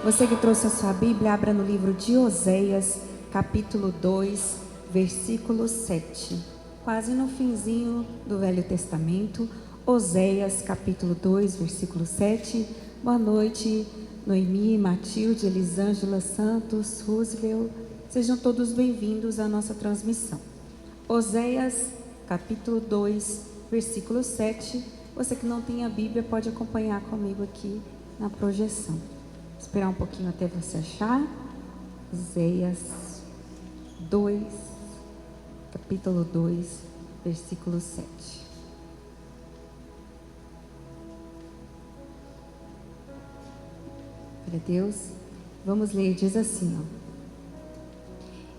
Você que trouxe a sua Bíblia, abra no livro de Oséias, capítulo 2, versículo 7. Quase no finzinho do Velho Testamento. Oséias, capítulo 2, versículo 7. Boa noite, Noemi, Matilde, Elisângela, Santos, Roosevelt. Sejam todos bem-vindos à nossa transmissão. Oséias, capítulo 2, versículo 7. Você que não tem a Bíblia pode acompanhar comigo aqui na projeção. Esperar um pouquinho até você achar. Oséias 2, capítulo 2, versículo 7. Glória a Deus. Vamos ler, diz assim, ó.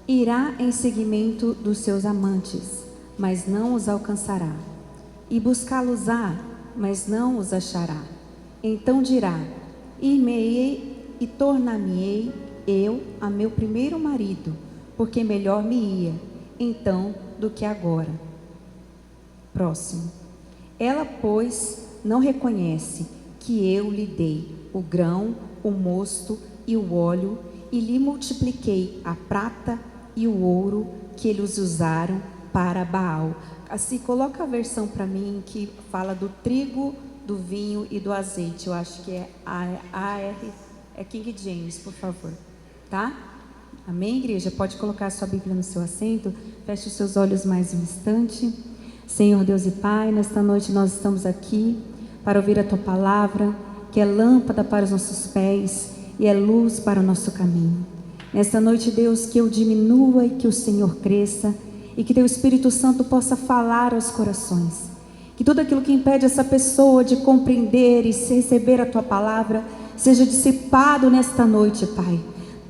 Irá em seguimento dos seus amantes, mas não os alcançará. E buscá-los-á, mas não os achará. Então dirá: ir-me-ei e tornar-me-ei eu a meu primeiro marido, porque melhor me ia então do que agora. Próximo. Ela, pois, não reconhece que eu lhe dei o grão, o mosto e o óleo, e lhe multipliquei a prata e o ouro que eles usaram para Baal. Assim, coloca a versão para mim que fala do trigo, do vinho e do azeite. Eu acho que é King James, por favor, tá? Amém, igreja? Pode colocar a sua Bíblia no seu assento. Feche os seus olhos mais um instante. Senhor Deus e Pai, nesta noite nós estamos aqui para ouvir a Tua palavra, que é lâmpada para os nossos pés e é luz para o nosso caminho. Nesta noite, Deus, que eu diminua e que o Senhor cresça, e que Teu Espírito Santo possa falar aos corações. Que tudo aquilo que impede essa pessoa de compreender e receber a Tua palavra seja dissipado nesta noite, Pai.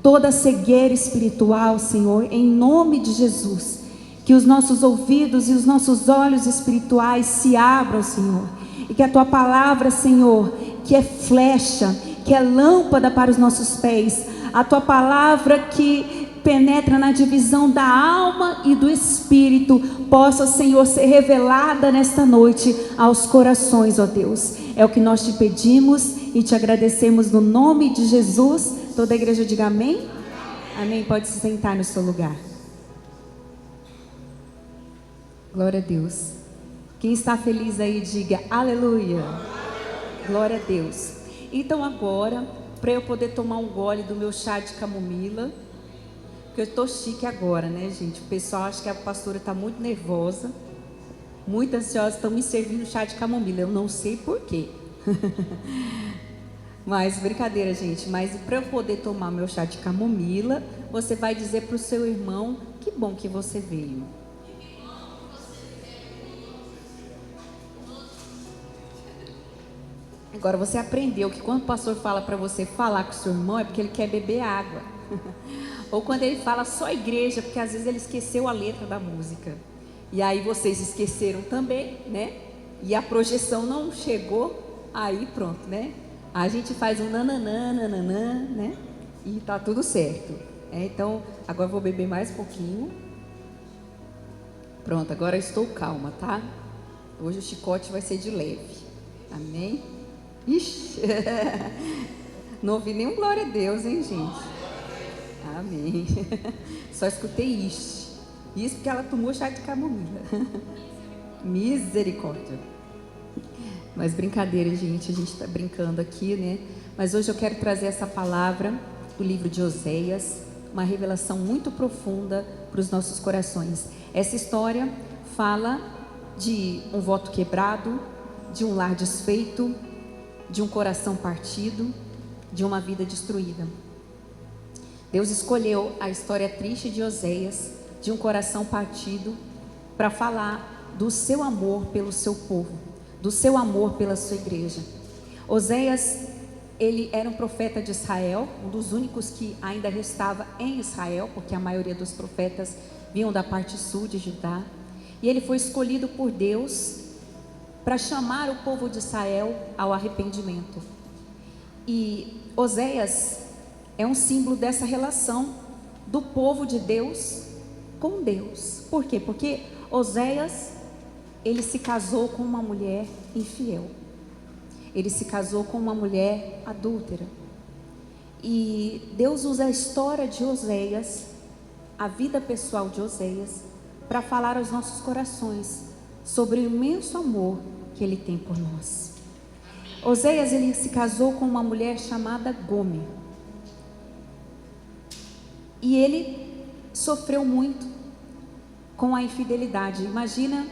Toda cegueira espiritual, Senhor, em nome de Jesus. Que os nossos ouvidos e os nossos olhos espirituais se abram, Senhor. E que a Tua palavra, Senhor, que é flecha, que é lâmpada para os nossos pés, a Tua palavra que penetra na divisão da alma e do espírito, possa, Senhor, ser revelada nesta noite aos corações, ó Deus. É o que nós te pedimos e te agradecemos no nome de Jesus. Toda a igreja diga amém. Amém. Pode se sentar no seu lugar. Glória a Deus. Quem está feliz aí, diga aleluia. Glória a Deus. Então agora, para eu poder tomar um gole do meu chá de camomila, porque eu estou chique agora, né, gente? O pessoal acha que a pastora está muito nervosa, muito ansiosa, estão me servindo chá de camomila. Eu não sei porquê. Mas brincadeira, gente. Mas para eu poder tomar meu chá de camomila, você vai dizer para o seu irmão: que bom que você veio. Agora você aprendeu que quando o pastor fala para você falar com o seu irmão é porque ele quer beber água. Ou quando ele fala só igreja, porque às vezes ele esqueceu a letra da música. E aí vocês esqueceram também, né? E a projeção não chegou, aí pronto, né? A gente faz um nananã, nananã, né? E tá tudo certo. Então, agora eu vou beber mais um pouquinho. Pronto, agora eu estou calma, tá? Hoje o chicote vai ser de leve. Amém? Ixi! Não ouvi nenhum glória a Deus, hein, gente? Amém. Só escutei isso. Isso porque ela tomou chá de camomila. Misericórdia. Mas brincadeira, gente. A gente está brincando aqui, né? Mas hoje eu quero trazer essa palavra do livro de Oséias, uma revelação muito profunda para os nossos corações. Essa história fala de um voto quebrado, de um lar desfeito, de um coração partido, de uma vida destruída. Deus escolheu a história triste de Oséias, de um coração partido, para falar do seu amor pelo seu povo, do seu amor pela sua igreja. Oséias, ele era um profeta de Israel, um dos únicos que ainda restava em Israel, porque a maioria dos profetas vinham da parte sul de Judá. E ele foi escolhido por Deus para chamar o povo de Israel ao arrependimento. E Oséias é um símbolo dessa relação do povo de Deus com Deus. Por quê? Porque Oséias, ele se casou com uma mulher infiel. Ele se casou com uma mulher adúltera. E Deus usa a história de Oséias, a vida pessoal de Oséias, para falar aos nossos corações sobre o imenso amor que Ele tem por nós. Oséias, ele se casou com uma mulher chamada Gomer. E ele sofreu muito com a infidelidade. Imagina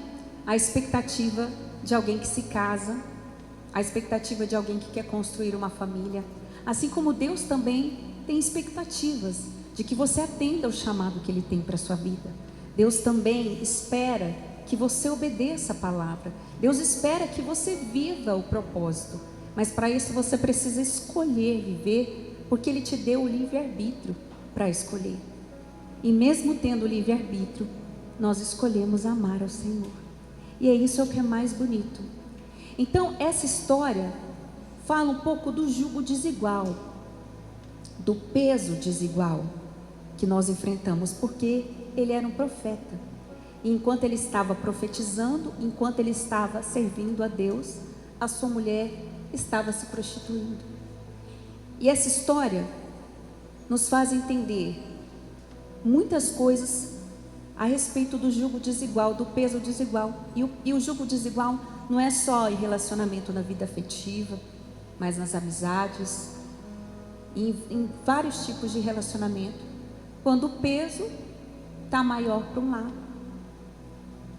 a expectativa de alguém que se casa, a expectativa de alguém que quer construir uma família. Assim como Deus também tem expectativas de que você atenda ao chamado que Ele tem para a sua vida. Deus também espera que você obedeça a palavra. Deus espera que você viva o propósito. Mas para isso você precisa escolher viver, porque Ele te deu o livre-arbítrio para escolher. E mesmo tendo o livre-arbítrio, nós escolhemos amar ao Senhor. E é isso que é mais bonito. Então, essa história fala um pouco do jugo desigual, do peso desigual que nós enfrentamos, porque ele era um profeta. E enquanto ele estava profetizando, enquanto ele estava servindo a Deus, a sua mulher estava se prostituindo. E essa história nos faz entender muitas coisas a respeito do jugo desigual, do peso desigual. E o jugo desigual não é só em relacionamento na vida afetiva, mas nas amizades, em vários tipos de relacionamento. Quando o peso está maior para um lado,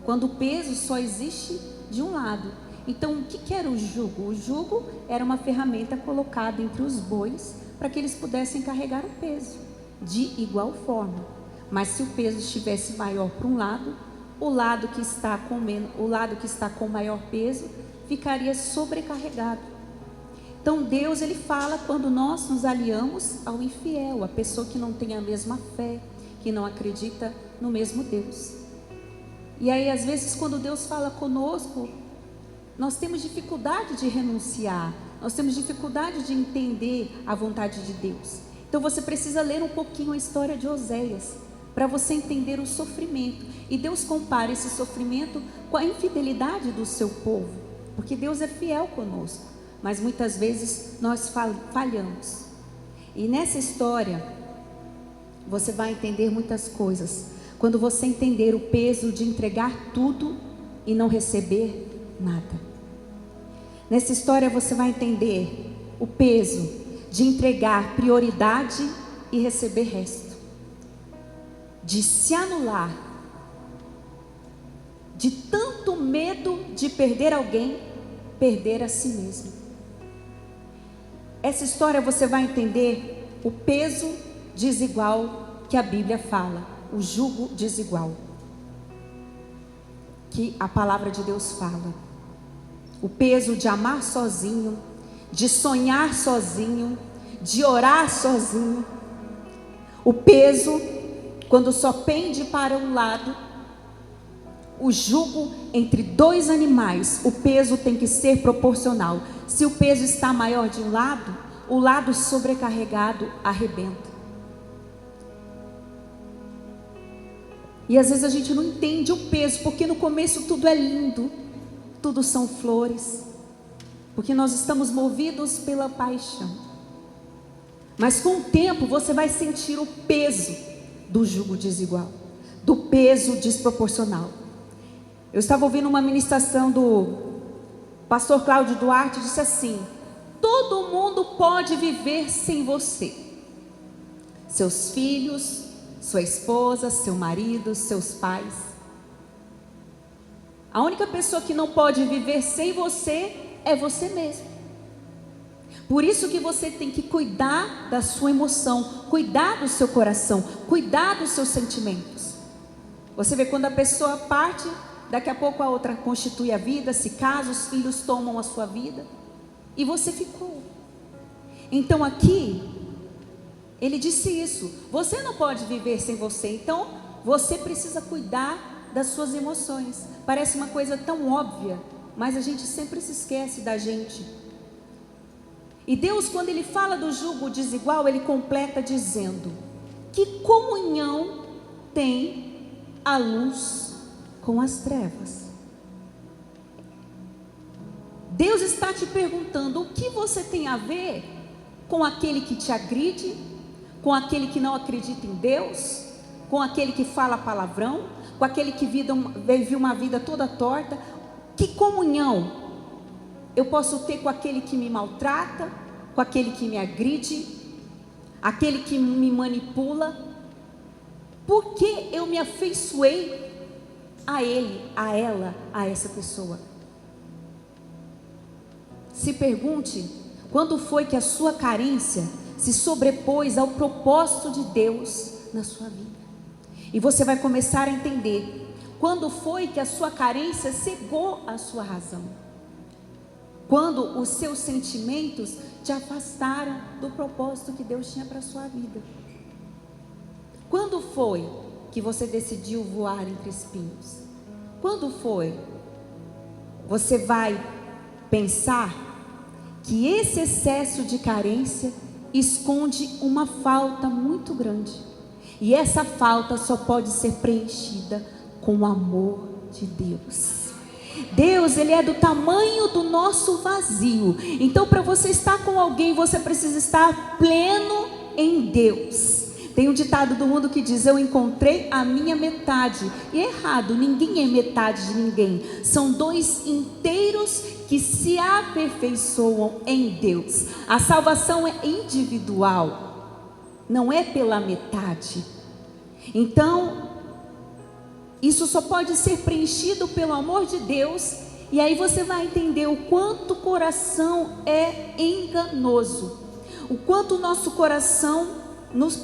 quando o peso só existe de um lado. Então, o que era o jugo? O jugo era uma ferramenta colocada entre os bois para que eles pudessem carregar o peso de igual forma. Mas se o peso estivesse maior para um lado, o lado que está com maior peso ficaria sobrecarregado. Então Deus, ele fala quando nós nos aliamos ao infiel, a pessoa que não tem a mesma fé, que não acredita no mesmo Deus. E aí às vezes quando Deus fala conosco, nós temos dificuldade de renunciar, nós temos dificuldade de entender a vontade de Deus. Então você precisa ler um pouquinho a história de Oséias, para você entender o sofrimento. E Deus compara esse sofrimento com a infidelidade do seu povo, porque Deus é fiel conosco, mas muitas vezes nós falhamos. E nessa história você vai entender muitas coisas, quando você entender o peso de entregar tudo e não receber nada. Nessa história você vai entender o peso de entregar prioridade e receber resto, de se anular, de tanto medo de perder alguém, perder a si mesmo. Essa história você vai entender o peso desigual que a Bíblia fala, o jugo desigual que a palavra de Deus fala, o peso de amar sozinho, de sonhar sozinho, de orar sozinho, o peso quando só pende para um lado. O jugo entre dois animais, o peso tem que ser proporcional. Se o peso está maior de um lado, o lado sobrecarregado arrebenta. E às vezes a gente não entende o peso, porque no começo tudo é lindo, tudo são flores, porque nós estamos movidos pela paixão. Mas com o tempo você vai sentir o peso do jugo desigual, do peso desproporcional. Eu estava ouvindo uma ministração do pastor Cláudio Duarte, disse assim: todo mundo pode viver sem você, seus filhos, sua esposa, seu marido, seus pais. A única pessoa que não pode viver sem você é você mesmo. Por isso que você tem que cuidar da sua emoção, cuidar do seu coração, cuidar dos seus sentimentos. Você vê quando a pessoa parte, daqui a pouco a outra constitui a vida, se casa, os filhos tomam a sua vida e você ficou. Então aqui ele disse isso: você não pode viver sem você, então você precisa cuidar das suas emoções. Parece uma coisa tão óbvia, mas a gente sempre se esquece da gente. E Deus, quando ele fala do jugo desigual, ele completa dizendo: que comunhão tem a luz com as trevas? Deus está te perguntando: o que você tem a ver com aquele que te agride, com aquele que não acredita em Deus, com aquele que fala palavrão, com aquele que vive uma vida toda torta? Que comunhão eu posso ter com aquele que me maltrata, com aquele que me agride, aquele que me manipula? Por que eu me afeiçoei a ele, a ela, a essa pessoa? Se pergunte, quando foi que a sua carência se sobrepôs ao propósito de Deus na sua vida? E você vai começar a entender quando foi que a sua carência cegou a sua razão, quando os seus sentimentos te afastaram do propósito que Deus tinha para a sua vida. Quando foi que você decidiu voar entre espinhos? Quando foi? Você vai pensar que esse excesso de carência esconde uma falta muito grande, e essa falta só pode ser preenchida com o amor de Deus. Deus, Ele é do tamanho do nosso vazio. Então, para você estar com alguém, você precisa estar pleno em Deus. Tem um ditado do mundo que diz: eu encontrei a minha metade. E é errado, ninguém é metade de ninguém. São dois inteiros que se aperfeiçoam em Deus. A salvação é individual, não é pela metade. Então, isso só pode ser preenchido pelo amor de Deus. E aí você vai entender o quanto o coração é enganoso, o quanto o nosso coração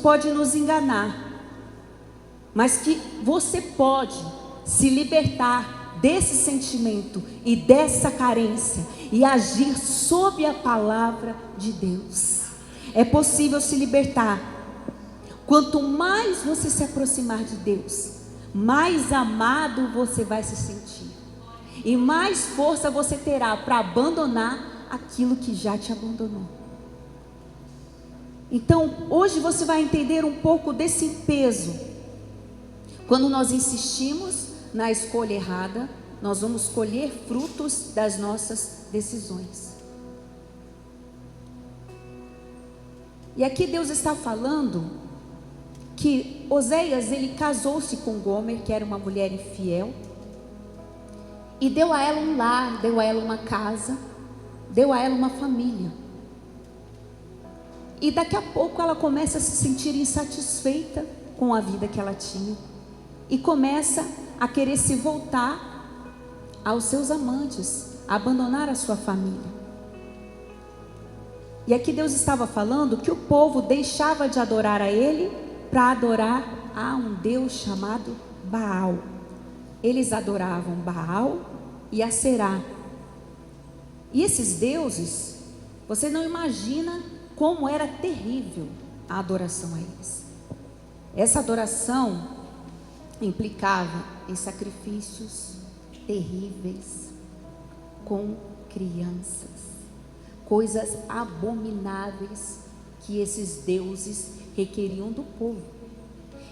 pode nos enganar, mas que você pode se libertar desse sentimento e dessa carência e agir sob a palavra de Deus. É possível se libertar. Quanto mais você se aproximar de Deus, mais amado você vai se sentir, e mais força você terá para abandonar aquilo que já te abandonou. Então, hoje você vai entender um pouco desse peso. Quando nós insistimos na escolha errada, nós vamos colher frutos das nossas decisões. E aqui Deus está falando que Oséias, ele casou-se com Gomer, que era uma mulher infiel, e deu a ela um lar, deu a ela uma casa, deu a ela uma família. E daqui a pouco ela começa a se sentir insatisfeita com a vida que ela tinha, e começa a querer se voltar aos seus amantes, a abandonar a sua família. E aqui Deus estava falando que o povo deixava de adorar a ele para adorar a um Deus chamado Baal. Eles adoravam Baal e Aserá. E esses deuses, você não imagina como era terrível a adoração a eles. Essa adoração implicava em sacrifícios terríveis com crianças, coisas abomináveis que esses deuses requeriam do povo.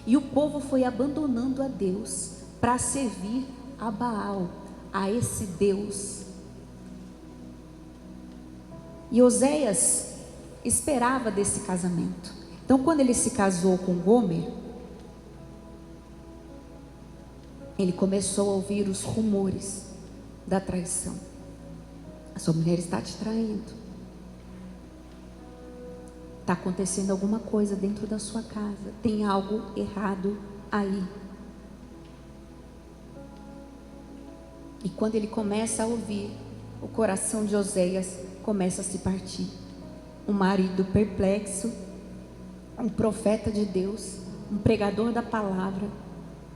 E o povo foi abandonando a Deus para servir a Baal, a esse Deus. E Oséias esperava desse casamento. Então, quando ele se casou com Gomer, ele começou a ouvir os rumores da traição. A sua mulher está te traindo. Está acontecendo alguma coisa dentro da sua casa. Tem algo errado aí. E quando ele começa a ouvir, o coração de Oséias começa a se partir. Um marido perplexo, um profeta de Deus, um pregador da palavra,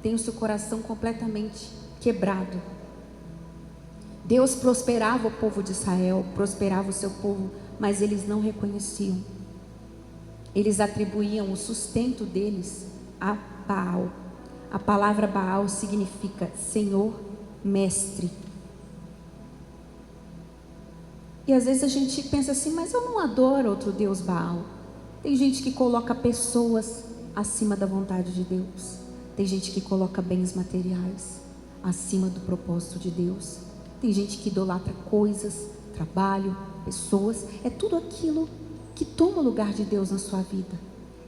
tem o seu coração completamente quebrado. Deus prosperava o povo de Israel, prosperava o seu povo, mas eles não reconheciam. Eles atribuíam o sustento deles a Baal. A palavra Baal significa Senhor, Mestre. E às vezes a gente pensa assim, mas eu não adoro outro Deus Baal. Tem gente que coloca pessoas acima da vontade de Deus. Tem gente que coloca bens materiais acima do propósito de Deus. Tem gente que idolatra coisas, trabalho, pessoas. É tudo aquilo que toma o lugar de Deus na sua vida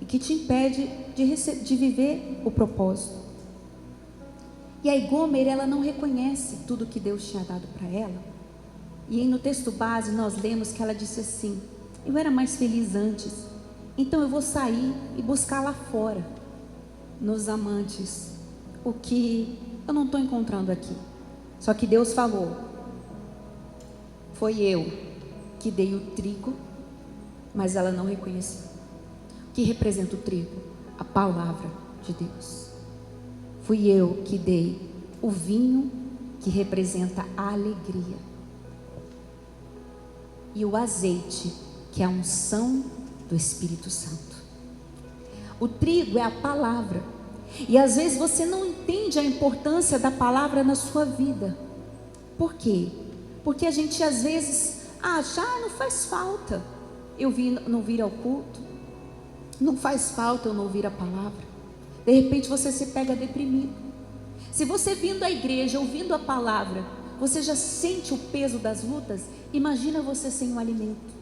e que te impede de viver o propósito. E aí Gomer, ela não reconhece tudo que Deus tinha dado para ela. E aí no texto base nós lemos que ela disse assim: eu era mais feliz antes, então eu vou sair e buscar lá fora, nos amantes, o que eu não estou encontrando aqui. Só que Deus falou: foi eu que dei o trigo, mas ela não reconheceu. O que representa o trigo? A palavra de Deus. Fui eu que dei o vinho, que representa a alegria, e o azeite, que é a unção do Espírito Santo. O trigo é a palavra. E às vezes você não entende a importância da palavra na sua vida. Por quê? Porque a gente às vezes acha, não faz falta eu não vir ao culto, não faz falta eu não ouvir a palavra. De repente você se pega deprimido. Se você vindo à igreja, ouvindo a palavra, você já sente o peso das lutas, imagina você sem o alimento.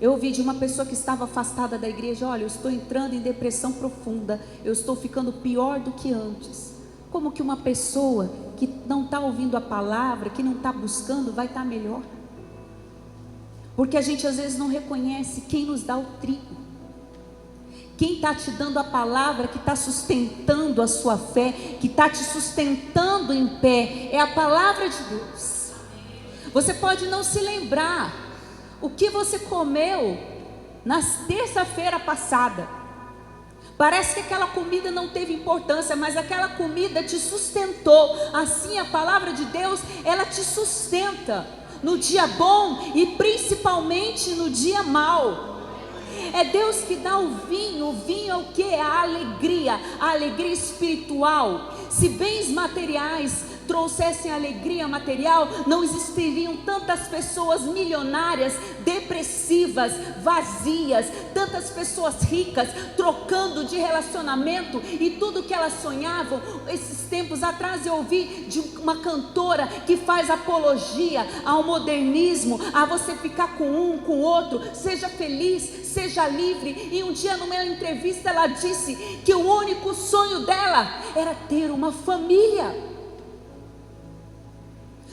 Eu ouvi de uma pessoa que estava afastada da igreja: olha, eu estou entrando em depressão profunda, eu estou ficando pior do que antes. Como que uma pessoa que não está ouvindo a palavra, que não está buscando, vai estar melhor? Porque a gente às vezes não reconhece quem nos dá o trigo, quem está te dando a palavra, que está sustentando a sua fé, que está te sustentando em pé, é a palavra de Deus. Você pode não se lembrar o que você comeu na terça-feira passada. Parece que aquela comida não teve importância, mas aquela comida te sustentou. Assim a palavra de Deus, ela te sustenta no dia bom e principalmente no dia mau. É Deus que dá o vinho é o que? É a alegria espiritual. Se bens materiais trouxessem alegria material, não existiriam tantas pessoas milionárias, depressivas, vazias, tantas pessoas ricas, trocando de relacionamento, e tudo que elas sonhavam. Esses tempos atrás eu ouvi de uma cantora que faz apologia ao modernismo, a você ficar com um, com o outro, seja feliz, seja livre. E um dia numa entrevista ela disse que o único sonho dela era ter uma família.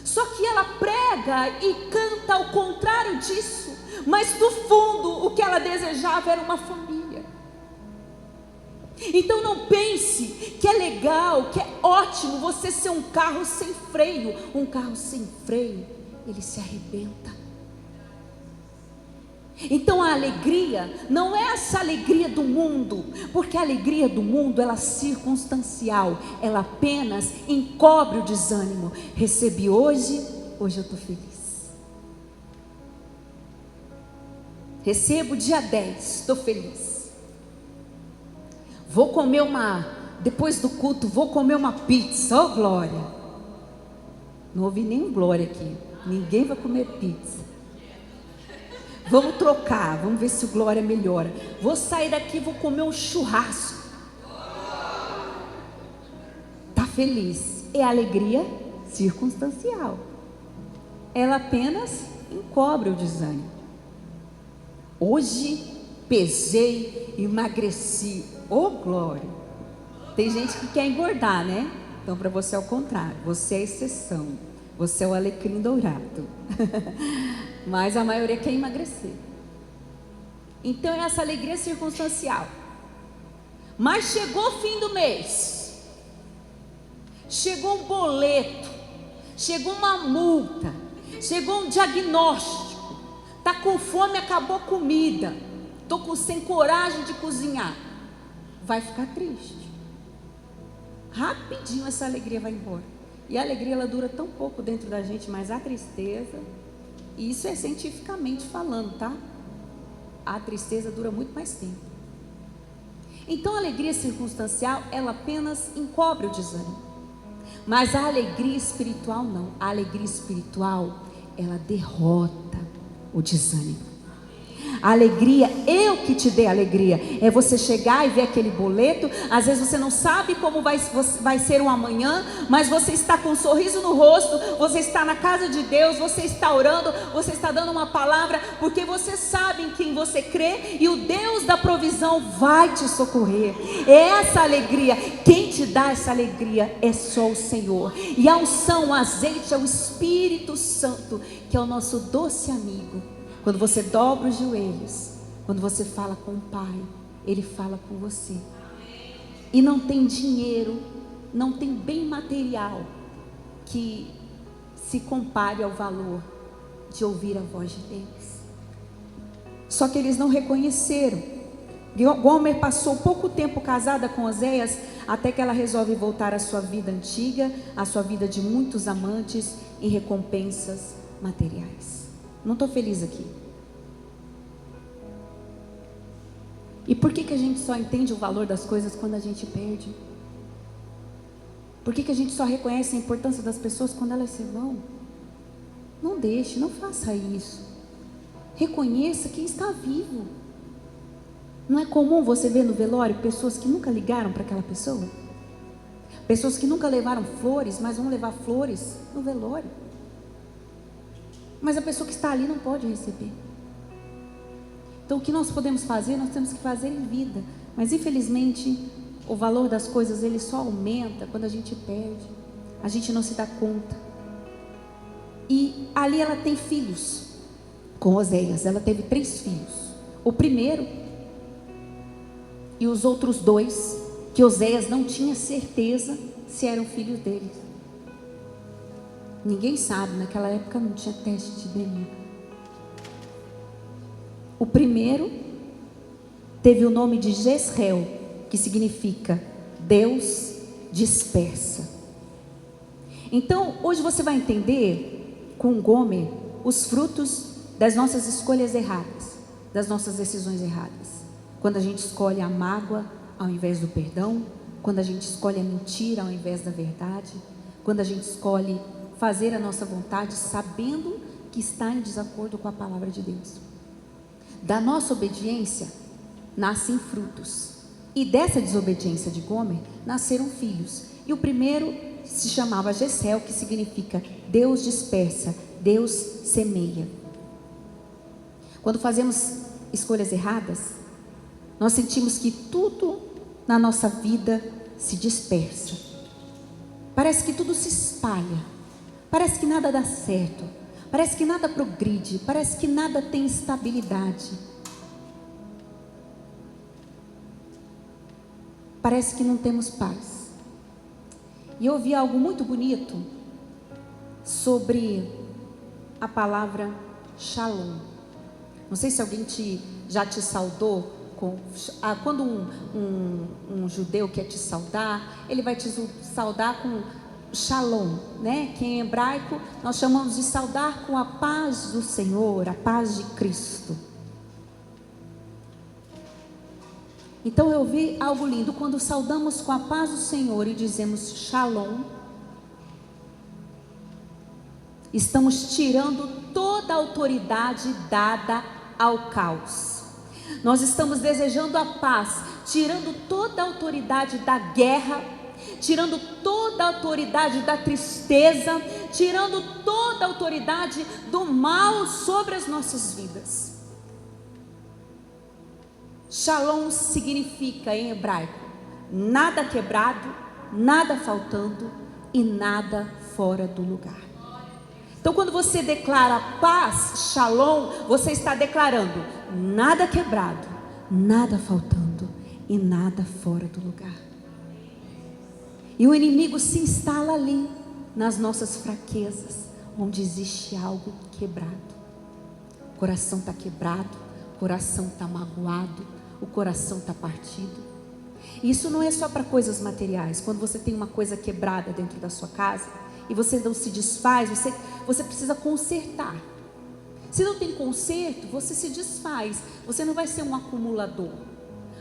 Só que ela prega e canta ao contrário disso, mas do fundo o que ela desejava era uma família. Então não pense que é legal, que é ótimo você ser um carro sem freio. Um carro sem freio, ele se arrebenta. Então a alegria não é essa alegria do mundo, porque a alegria do mundo ela é circunstancial, ela apenas encobre o desânimo. Recebi hoje eu estou feliz. Recebo dia 10, estou feliz. Vou comer depois do culto, vou comer uma pizza, oh glória. Não ouvi nenhum glória aqui, ninguém vai comer pizza. Vamos trocar, vamos ver se o glória melhora. Vou sair daqui, vou comer um churrasco. Está feliz? É alegria circunstancial. Ela apenas encobre o desânimo. Hoje pesei, emagreci. Oh glória! Tem gente que quer engordar, né? Então para você é o contrário. Você é a exceção. Você é o alecrim dourado. Mas a maioria quer emagrecer. Então é essa alegria circunstancial. Mas chegou o fim do mês, chegou um boleto, chegou uma multa, chegou um diagnóstico. Está com fome, acabou a comida, estou sem coragem de cozinhar. Vai ficar triste. Rapidinho essa alegria vai embora. E a alegria ela dura tão pouco dentro da gente, mas a tristeza, e isso é cientificamente falando, tá? A tristeza dura muito mais tempo. Então a alegria circunstancial, ela apenas encobre o desânimo. Mas a alegria espiritual não. A alegria espiritual, ela derrota o desânimo. A alegria, eu que te dei alegria. É você chegar e ver aquele boleto. Às vezes você não sabe como vai ser o amanhã, mas você está com um sorriso no rosto, você está na casa de Deus, você está orando, você está dando uma palavra, porque você sabe em quem você crê, e o Deus da provisão vai te socorrer. É essa alegria. Quem te dá essa alegria é só o Senhor. E a unção, o azeite é o Espírito Santo, que é o nosso doce amigo. Quando você dobra os joelhos, quando você fala com o Pai, Ele fala com você. E não tem dinheiro, não tem bem material que se compare ao valor de ouvir a voz de Deus. Só que eles não reconheceram. Gomer passou pouco tempo casada com Oséias, até que ela resolve voltar à sua vida antiga, à sua vida de muitos amantes, em recompensas materiais. Não estou feliz aqui. E por que a gente só entende o valor das coisas quando a gente perde? Por que a gente só reconhece a importância das pessoas quando elas se vão? Não deixe, não faça isso. Reconheça quem está vivo. Não é comum você ver no velório pessoas que nunca ligaram para aquela pessoa? Pessoas que nunca levaram flores, mas vão levar flores no velório. Mas a pessoa que está ali não pode receber. Então o que nós podemos fazer, nós temos que fazer em vida. Mas infelizmente o valor das coisas ele só aumenta quando a gente perde. A gente não se dá conta. E ali ela tem filhos. Com Oséias, ela teve 3 filhos. O primeiro e os outros 2, que Oséias não tinha certeza se eram filhos dele. Ninguém sabe, naquela época não tinha teste de DNA. O primeiro teve o nome de Jezreel, que significa Deus dispersa. Então, hoje você vai entender com Gomer os frutos das nossas escolhas erradas, das nossas decisões erradas. Quando a gente escolhe a mágoa ao invés do perdão, quando a gente escolhe a mentira ao invés da verdade, quando a gente escolhe fazer a nossa vontade sabendo que está em desacordo com a palavra de Deus. Da nossa obediência nascem frutos, e dessa desobediência de Gomer nasceram filhos. E o primeiro se chamava Jezreel, que significa Deus dispersa, Deus semeia. Quando fazemos escolhas erradas, nós sentimos que tudo na nossa vida se dispersa. Parece que tudo se espalha. Parece que nada dá certo. Parece que nada progride. Parece que nada tem estabilidade. Parece que não temos paz. E eu ouvi algo muito bonito sobre a palavra shalom. Não sei se alguém já te saudou. Quando um judeu quer te saudar, ele vai te saudar com shalom, né? Que em hebraico nós chamamos de saudar com a paz do Senhor, a paz de Cristo. Então eu vi algo lindo, quando saudamos com a paz do Senhor e dizemos shalom, estamos tirando toda a autoridade dada ao caos. Nós estamos desejando a paz, tirando toda a autoridade da guerra, tirando toda a autoridade da tristeza, tirando toda a autoridade do mal sobre as nossas vidas. Shalom significa em hebraico nada quebrado, nada faltando e nada fora do lugar. Então quando você declara paz, shalom, você está declarando nada quebrado, nada faltando e nada fora do lugar. E o inimigo se instala ali, nas nossas fraquezas, onde existe algo quebrado. O coração está quebrado, o coração está magoado, o coração está partido. E isso não é só para coisas materiais. Quando você tem uma coisa quebrada dentro da sua casa e você não se desfaz, você precisa consertar. Se não tem conserto, você se desfaz. Você não vai ser um acumulador.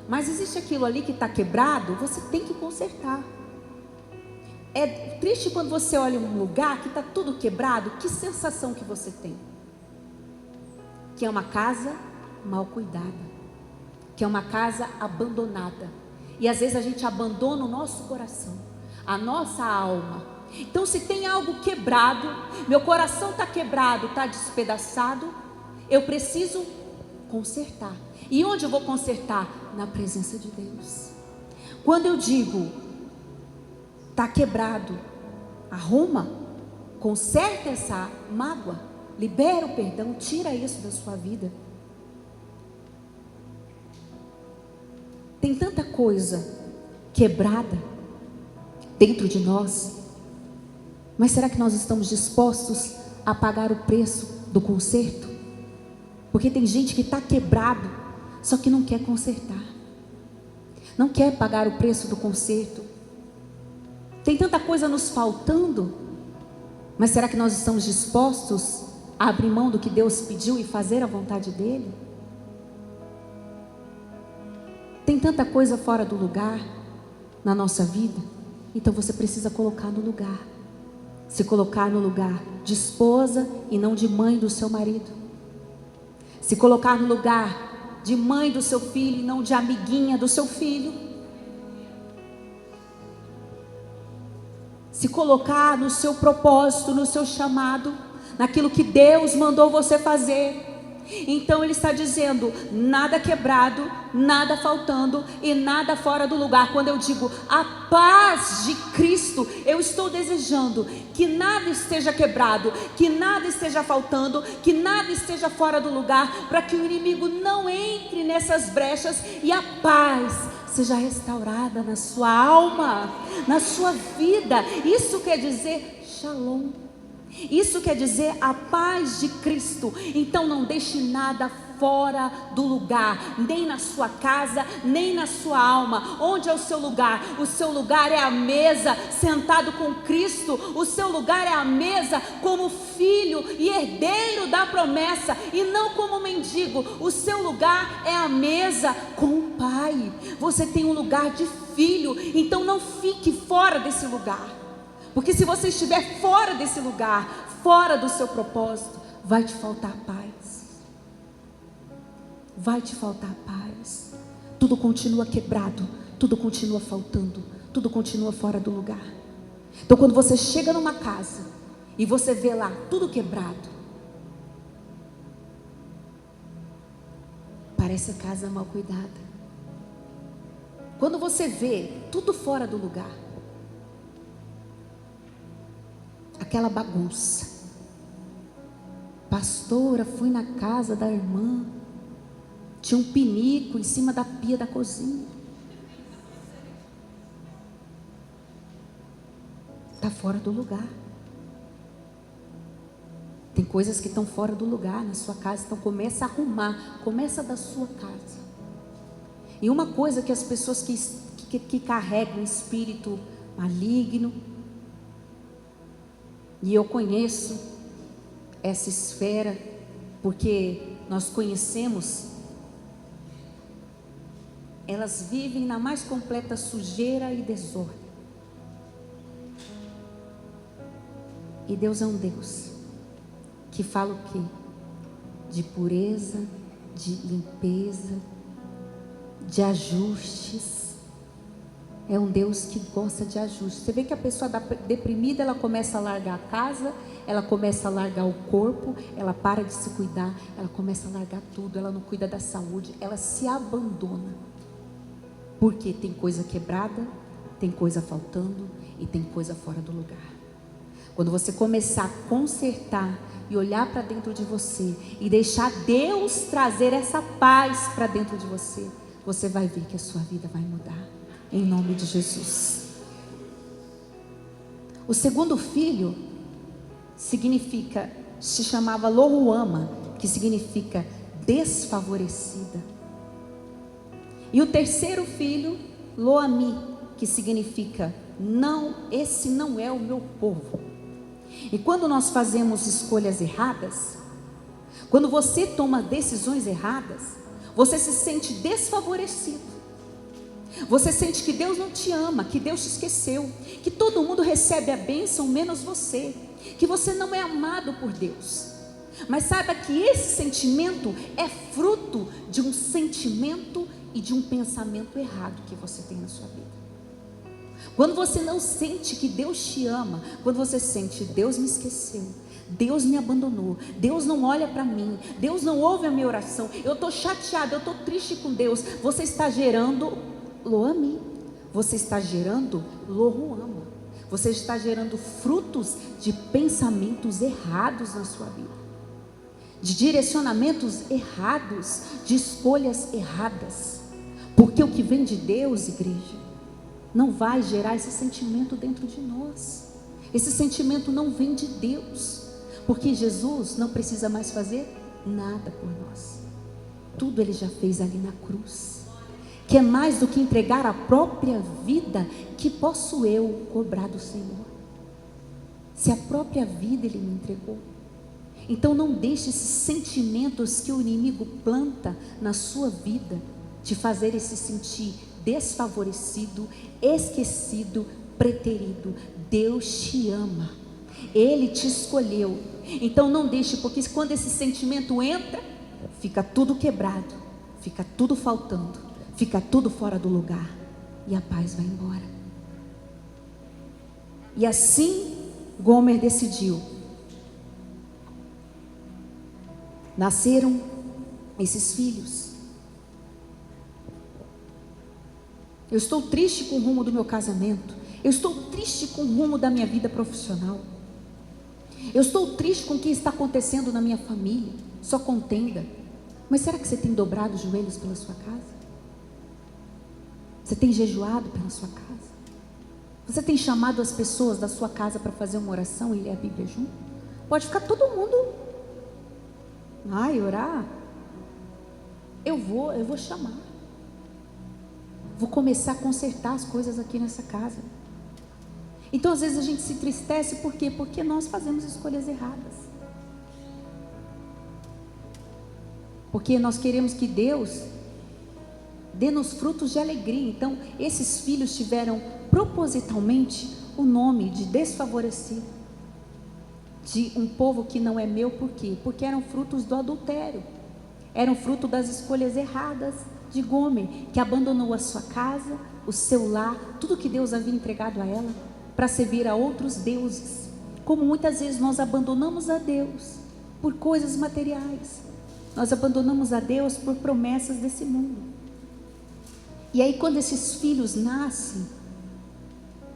Mas existe aquilo ali que está quebrado, você tem que consertar. É triste quando você olha um lugar que está tudo quebrado. Que sensação que você tem? Que é uma casa mal cuidada, que é uma casa abandonada. E às vezes a gente abandona o nosso coração, a nossa alma. Então, se tem algo quebrado, meu coração está quebrado, está despedaçado, eu preciso consertar. E onde eu vou consertar? Na presença de Deus. Quando eu digo está quebrado, arruma, conserta essa mágoa, libera o perdão, tira isso da sua vida. Tem tanta coisa quebrada dentro de nós, mas será que nós estamos dispostos a pagar o preço do conserto? Porque tem gente que está quebrado, só que não quer consertar, não quer pagar o preço do conserto. Tem tanta coisa nos faltando, mas será que nós estamos dispostos a abrir mão do que Deus pediu e fazer a vontade dEle? Tem tanta coisa fora do lugar na nossa vida, então você precisa colocar no lugar. Se colocar no lugar de esposa e não de mãe do seu marido. Se colocar no lugar de mãe do seu filho e não de amiguinha do seu filho. Se colocar no seu propósito, no seu chamado, naquilo que Deus mandou você fazer. Então Ele está dizendo, nada quebrado, nada faltando e nada fora do lugar. Quando eu digo a paz de Cristo, eu estou desejando que nada esteja quebrado, que nada esteja faltando, que nada esteja fora do lugar, para que o inimigo não entre nessas brechas e a paz seja restaurada na sua alma, na sua vida. Isso quer dizer Shalom. Isso quer dizer a paz de Cristo. Então não deixe nada fora do lugar, nem na sua casa, nem na sua alma. Onde é o seu lugar? O seu lugar é a mesa, sentado com Cristo. O seu lugar é a mesa como filho e herdeiro da promessa, e não como mendigo. O seu lugar é a mesa com o Pai. Você tem um lugar de filho, então não fique fora desse lugar. Porque se você estiver fora desse lugar, fora do seu propósito, vai te faltar paz. Vai te faltar paz. Tudo continua quebrado, tudo continua faltando, tudo continua fora do lugar. Então quando você chega numa casa e você vê lá tudo quebrado, parece a casa mal cuidada. Quando você vê tudo fora do lugar, aquela bagunça. Pastora, fui na casa da irmã, tinha um pinico em cima da pia da cozinha. Está fora do lugar. Tem coisas que estão fora do lugar na sua casa, então começa a arrumar, começa da sua casa. E uma coisa que as pessoas que carregam espírito maligno, e eu conheço essa esfera, porque nós conhecemos, elas vivem na mais completa sujeira e desordem. E Deus é um Deus que fala o quê? De pureza, de limpeza, de ajustes. É um Deus que gosta de ajuste. Você vê que a pessoa deprimida, ela começa a largar a casa, ela começa a largar o corpo, ela para de se cuidar, ela começa a largar tudo, ela não cuida da saúde, ela se abandona. Porque tem coisa quebrada, tem coisa faltando e tem coisa fora do lugar. Quando você começar a consertar e olhar para dentro de você e deixar Deus trazer essa paz para dentro de você, você vai ver que a sua vida vai mudar. Em nome de Jesus. O segundo filho se chamava Loruama, que significa desfavorecida. E o terceiro filho, Loami, que significa esse não é o meu povo. E quando nós fazemos escolhas erradas, quando você toma decisões erradas, você se sente desfavorecido. Você sente que Deus não te ama, que Deus te esqueceu, que todo mundo recebe a bênção menos você, que você não é amado por Deus. Mas saiba que esse sentimento é fruto de um sentimento e de um pensamento errado que você tem na sua vida. Quando você não sente que Deus te ama, quando você sente Deus me esqueceu, Deus me abandonou, Deus não olha para mim, Deus não ouve a minha oração, eu estou chateado, eu estou triste com Deus, você está gerando Lo-Ami, você está gerando Lo-Ruama, você está gerando frutos de pensamentos errados na sua vida, de direcionamentos errados, de escolhas erradas, porque o que vem de Deus, igreja, não vai gerar esse sentimento dentro de nós. Esse sentimento não vem de Deus, porque Jesus não precisa mais fazer nada por nós. Tudo Ele já fez ali na cruz, que é mais do que entregar a própria vida, que posso eu cobrar do Senhor, se a própria vida Ele me entregou. Então não deixe esses sentimentos que o inimigo planta na sua vida te fazer se sentir desfavorecido, esquecido, preterido. Deus te ama, Ele te escolheu. Então não deixe, porque quando esse sentimento entra, fica tudo quebrado, fica tudo faltando, fica tudo fora do lugar, e a paz vai embora. E assim Gomer decidiu. Nasceram esses filhos. Eu estou triste com o rumo do meu casamento. Eu estou triste com o rumo da minha vida profissional. Eu estou triste com o que está acontecendo na minha família. Só contenda. Mas será que você tem dobrado os joelhos pela sua casa? Você tem jejuado pela sua casa? Você tem chamado as pessoas da sua casa para fazer uma oração e ler a Bíblia junto? Pode ficar todo mundo. Ai, orar? Eu vou chamar. Vou começar a consertar as coisas aqui nessa casa. Então às vezes a gente se entristece, por quê? Porque nós fazemos escolhas erradas. Porque nós queremos que Deus dê-nos frutos de alegria. Então esses filhos tiveram propositalmente o nome de desfavorecido, de um povo que não é meu. Por quê? Porque eram frutos do adultério, eram fruto das escolhas erradas de Gomer, que abandonou a sua casa, o seu lar, tudo que Deus havia entregado a ela, para servir a outros deuses. Como muitas vezes nós abandonamos a Deus por coisas materiais, nós abandonamos a Deus por promessas desse mundo. E aí quando esses filhos nascem,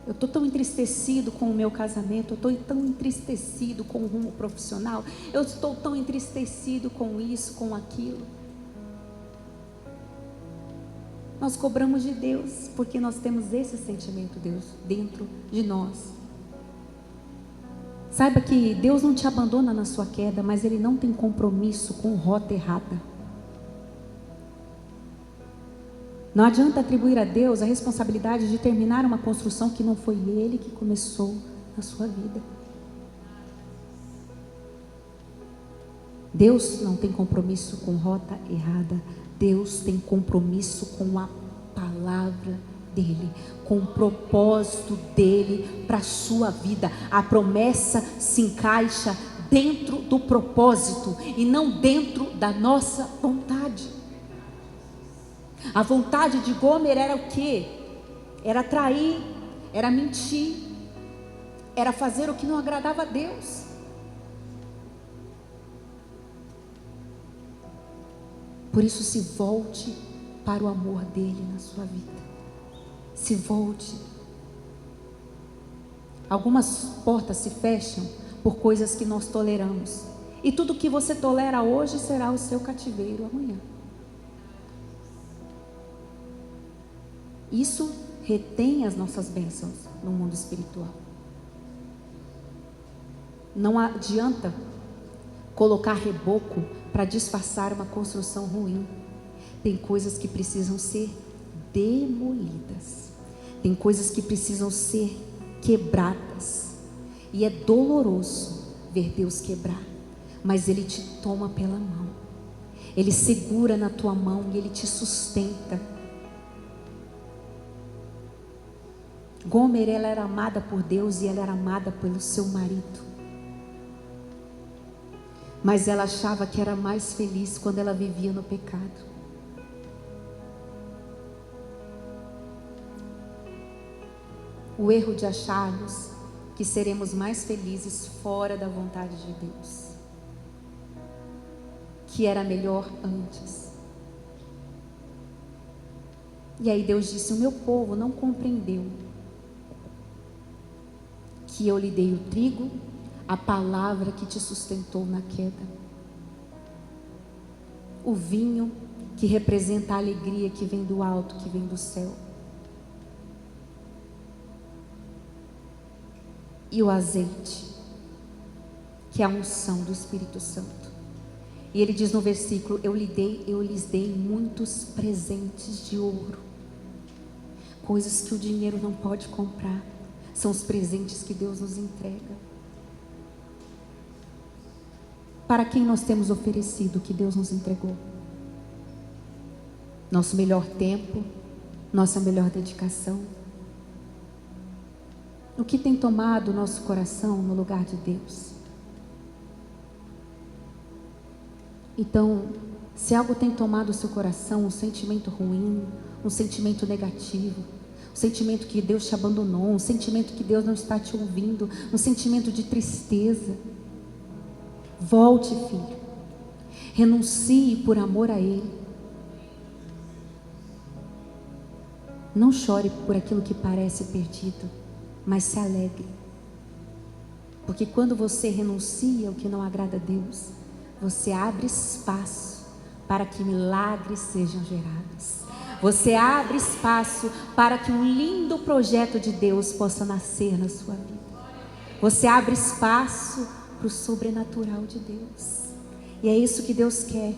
eu estou tão entristecido com o meu casamento, eu estou tão entristecido com o rumo profissional, eu estou tão entristecido com isso, com aquilo. Nós cobramos de Deus, porque nós temos esse sentimento, Deus, dentro de nós. Saiba que Deus não te abandona na sua queda, mas Ele não tem compromisso com rota errada. Não adianta atribuir a Deus a responsabilidade de terminar uma construção que não foi Ele que começou na sua vida. Deus não tem compromisso com rota errada. Deus tem compromisso com a palavra dEle, com o propósito dEle para a sua vida. A promessa se encaixa dentro do propósito e não dentro da nossa vontade. A vontade de Gomer era o quê? Era trair, era mentir, era fazer o que não agradava a Deus. Por isso, se volte para o amor dele na sua vida. Se volte. Algumas portas se fecham por coisas que nós toleramos. E tudo que você tolera hoje será o seu cativeiro amanhã. Isso retém as nossas bênçãos no mundo espiritual. Não adianta colocar reboco para disfarçar uma construção ruim. Tem coisas que precisam ser demolidas. Tem coisas que precisam ser quebradas. E é doloroso ver Deus quebrar, mas Ele te toma pela mão. Ele segura na tua mão e Ele te sustenta. Gomer, ela era amada por Deus e ela era amada pelo seu marido. mas ela achava que era mais feliz quando ela vivia no pecado. O erro de acharmos que seremos mais felizes fora da vontade de Deus, que era melhor antes. E aí Deus disse: o meu povo não compreendeu que eu lhe dei o trigo, a palavra que te sustentou na queda, o vinho que representa a alegria que vem do alto, que vem do céu, e o azeite, que é a unção do Espírito Santo. E ele diz no versículo: eu lhes dei muitos presentes de ouro, coisas que o dinheiro não pode comprar. São os presentes que Deus nos entrega. Para quem nós temos oferecido o que Deus nos entregou? Nosso melhor tempo, nossa melhor dedicação. O que tem tomado o nosso coração no lugar de Deus? Então, se algo tem tomado o seu coração, um sentimento ruim, um sentimento negativo, um sentimento que Deus te abandonou, um sentimento que Deus não está te ouvindo, um sentimento de tristeza, volte, filho, renuncie por amor a Ele. Não chore por aquilo que parece perdido, mas se alegre, porque quando você renuncia ao que não agrada a Deus, você abre espaço para que milagres sejam gerados. Você abre espaço para que um lindo projeto de Deus possa nascer na sua vida. Você abre espaço para o sobrenatural de Deus. E é isso que Deus quer.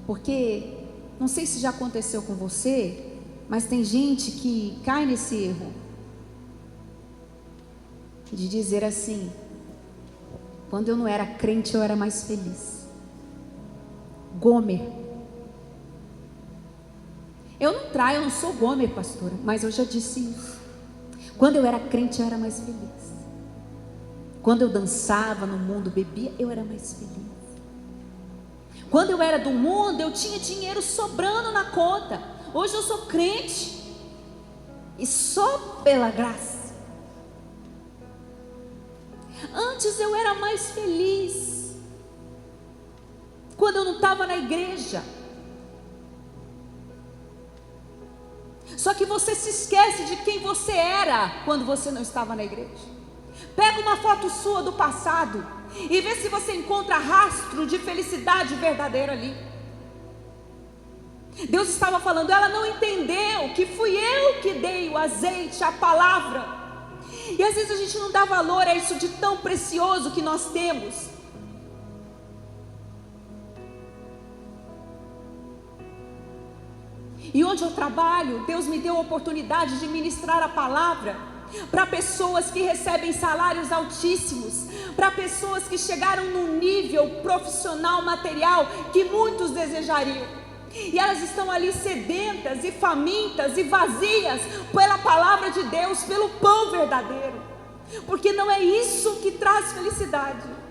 Porque, não sei se já aconteceu com você, mas tem gente que cai nesse erro de dizer assim: quando eu não era crente eu era mais feliz. Gomer. Eu não traio, eu não sou Gomer, pastora, mas eu já disse isso. Quando eu era crente eu era mais feliz. Quando eu dançava no mundo, bebia, eu era mais feliz. Quando eu era do mundo, eu tinha dinheiro sobrando na conta. Hoje eu sou crente e só pela graça. Antes eu era mais feliz quando eu não estava na igreja. Só que você se esquece de quem você era quando você não estava na igreja. Pega uma foto sua do passado e vê se você encontra rastro de felicidade verdadeira ali. Deus estava falando: ela não entendeu que fui eu que dei o azeite, a palavra. E às vezes a gente não dá valor a isso de tão precioso que nós temos. E onde eu trabalho, Deus me deu a oportunidade de ministrar a palavra para pessoas que recebem salários altíssimos, para pessoas que chegaram num nível profissional, material, que muitos desejariam. E elas estão ali sedentas e famintas e vazias pela palavra de Deus, pelo pão verdadeiro, porque não é isso que traz felicidade.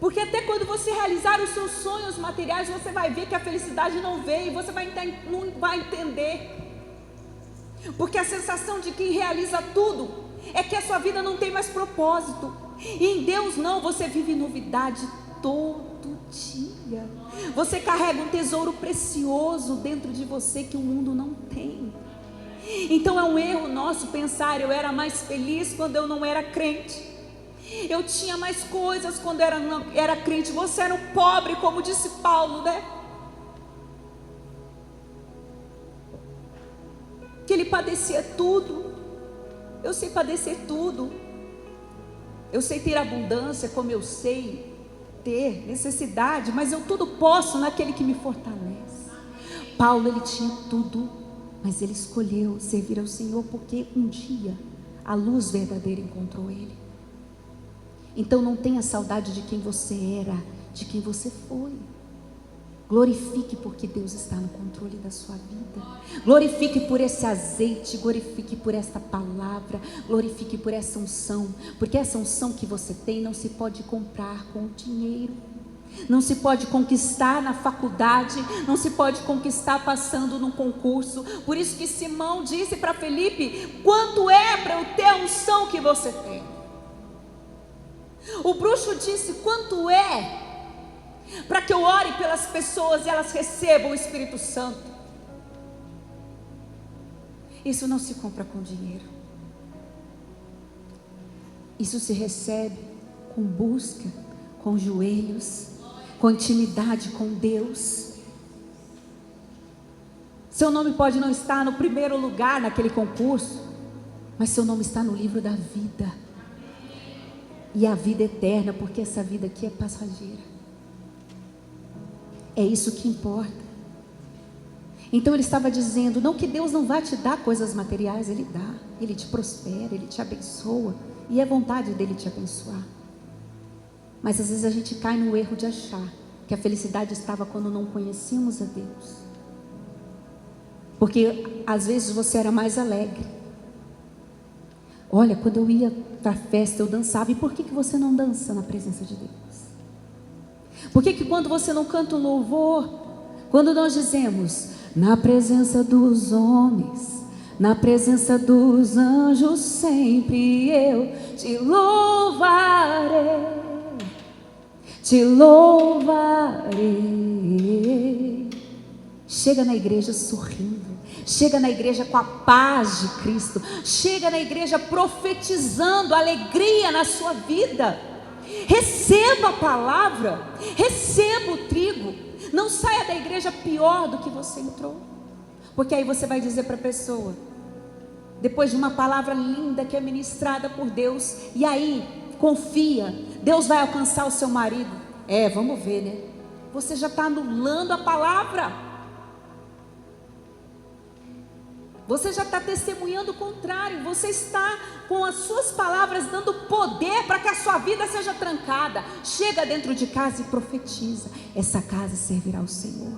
Porque até quando você realizar os seus sonhos materiais, você vai ver que a felicidade não veio, você não vai entender. Porque a sensação de quem realiza tudo é que a sua vida não tem mais propósito. E em Deus não, você vive novidade todo dia. Você carrega um tesouro precioso dentro de você que o mundo não tem. Então é um erro nosso pensar: eu era mais feliz quando eu não era crente. Eu tinha mais coisas quando era crente. Você era um pobre, como disse Paulo, né? Que ele padecia tudo. Eu sei padecer tudo. Eu sei ter abundância, como eu sei ter necessidade, mas eu tudo posso naquele que me fortalece. Paulo, ele tinha tudo, mas ele escolheu servir ao Senhor porque um dia a luz verdadeira encontrou ele. Então não tenha saudade de quem você era, de quem você foi. Glorifique porque Deus está no controle da sua vida. Glorifique por esse azeite, glorifique por esta palavra, glorifique por essa unção, porque essa unção que você tem não se pode comprar com dinheiro, não se pode conquistar na faculdade, não se pode conquistar passando num concurso. Por isso que Simão disse para Felipe: quanto é para eu ter a unção que você tem? O bruxo disse: quanto é para que eu ore pelas pessoas e elas recebam o Espírito Santo? Isso não se compra com dinheiro. Isso se recebe com busca, com joelhos, com intimidade com Deus. Seu nome pode não estar no primeiro lugar naquele concurso, mas seu nome está no livro da vida. E a vida eterna, porque essa vida aqui é passageira. É isso que importa. Então ele estava dizendo, não que Deus não vai te dar coisas materiais, Ele dá, Ele te prospera, Ele te abençoa, e é vontade dEle te abençoar. Mas às vezes a gente cai no erro de achar que a felicidade estava quando não conhecíamos a Deus. Porque às vezes você era mais alegre. Olha, quando eu ia para a festa eu dançava. E por que você não dança na presença de Deus? Por que quando você não canta um louvor, quando nós dizemos, na presença dos homens, na presença dos anjos, sempre eu te louvarei, te louvarei. Chega na igreja sorrindo, chega na igreja com a paz de Cristo, chega na igreja profetizando alegria na sua vida. Receba a palavra, receba o trigo. Não saia da igreja pior do que você entrou, porque aí você vai dizer para a pessoa, depois de uma palavra linda que é ministrada por Deus, e aí confia, Deus vai alcançar o seu marido. Vamos ver, né? Você já está anulando a palavra. Você já está testemunhando o contrário. Você está com as suas palavras dando poder para que a sua vida seja trancada. Chega dentro de casa e profetiza: essa casa servirá ao Senhor,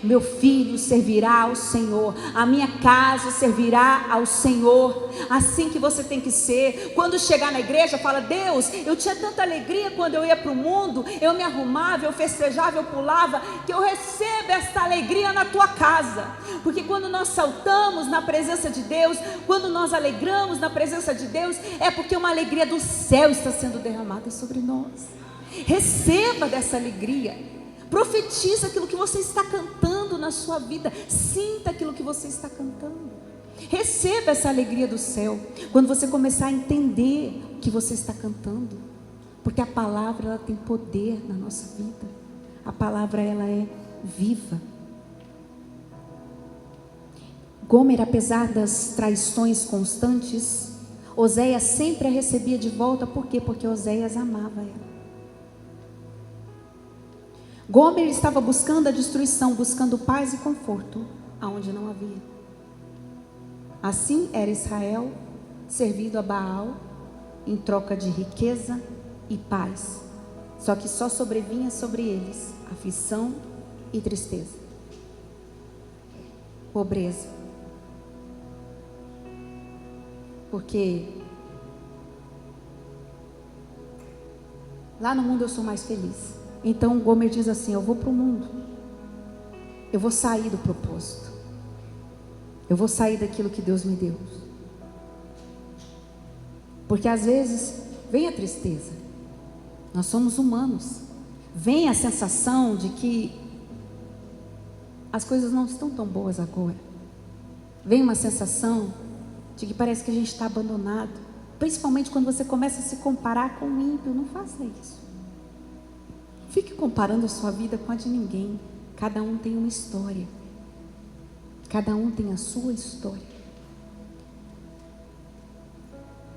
meu filho servirá ao Senhor, a minha casa servirá ao Senhor. Assim que você tem que ser. Quando chegar na igreja, fala: Deus, eu tinha tanta alegria quando eu ia para o mundo, eu me arrumava, eu festejava, eu pulava, que eu recebo essa alegria na tua casa. Porque quando nós saltamos na presença de Deus, quando nós alegramos na presença de Deus, é porque uma alegria do céu está sendo derramada sobre nós. Receba dessa alegria. Profetiza aquilo que você está cantando na sua vida. Sinta aquilo que você está cantando. Receba essa alegria do céu quando você começar a entender o que você está cantando, porque a palavra, ela tem poder na nossa vida. A palavra, ela é viva. Gomer, apesar das traições constantes, Oséias sempre a recebia de volta. Por quê? Porque Oséias amava ela. Gomer estava buscando a destruição, buscando paz e conforto aonde não havia. Assim era Israel servido a Baal em troca de riqueza e paz. Só que só sobrevinha sobre eles aflição e tristeza, pobreza. Porque lá no mundo eu sou mais feliz. Então Gomer diz assim: eu vou para o mundo, eu vou sair do propósito, eu vou sair daquilo que Deus me deu. Porque às vezes vem a tristeza, nós somos humanos, vem a sensação de que as coisas não estão tão boas agora, vem uma sensação de que parece que a gente está abandonado, principalmente quando você começa a se comparar com o ímpio. Não faça isso. Fique comparando a sua vida com a de ninguém. Cada um tem uma história. Cada um tem a sua história.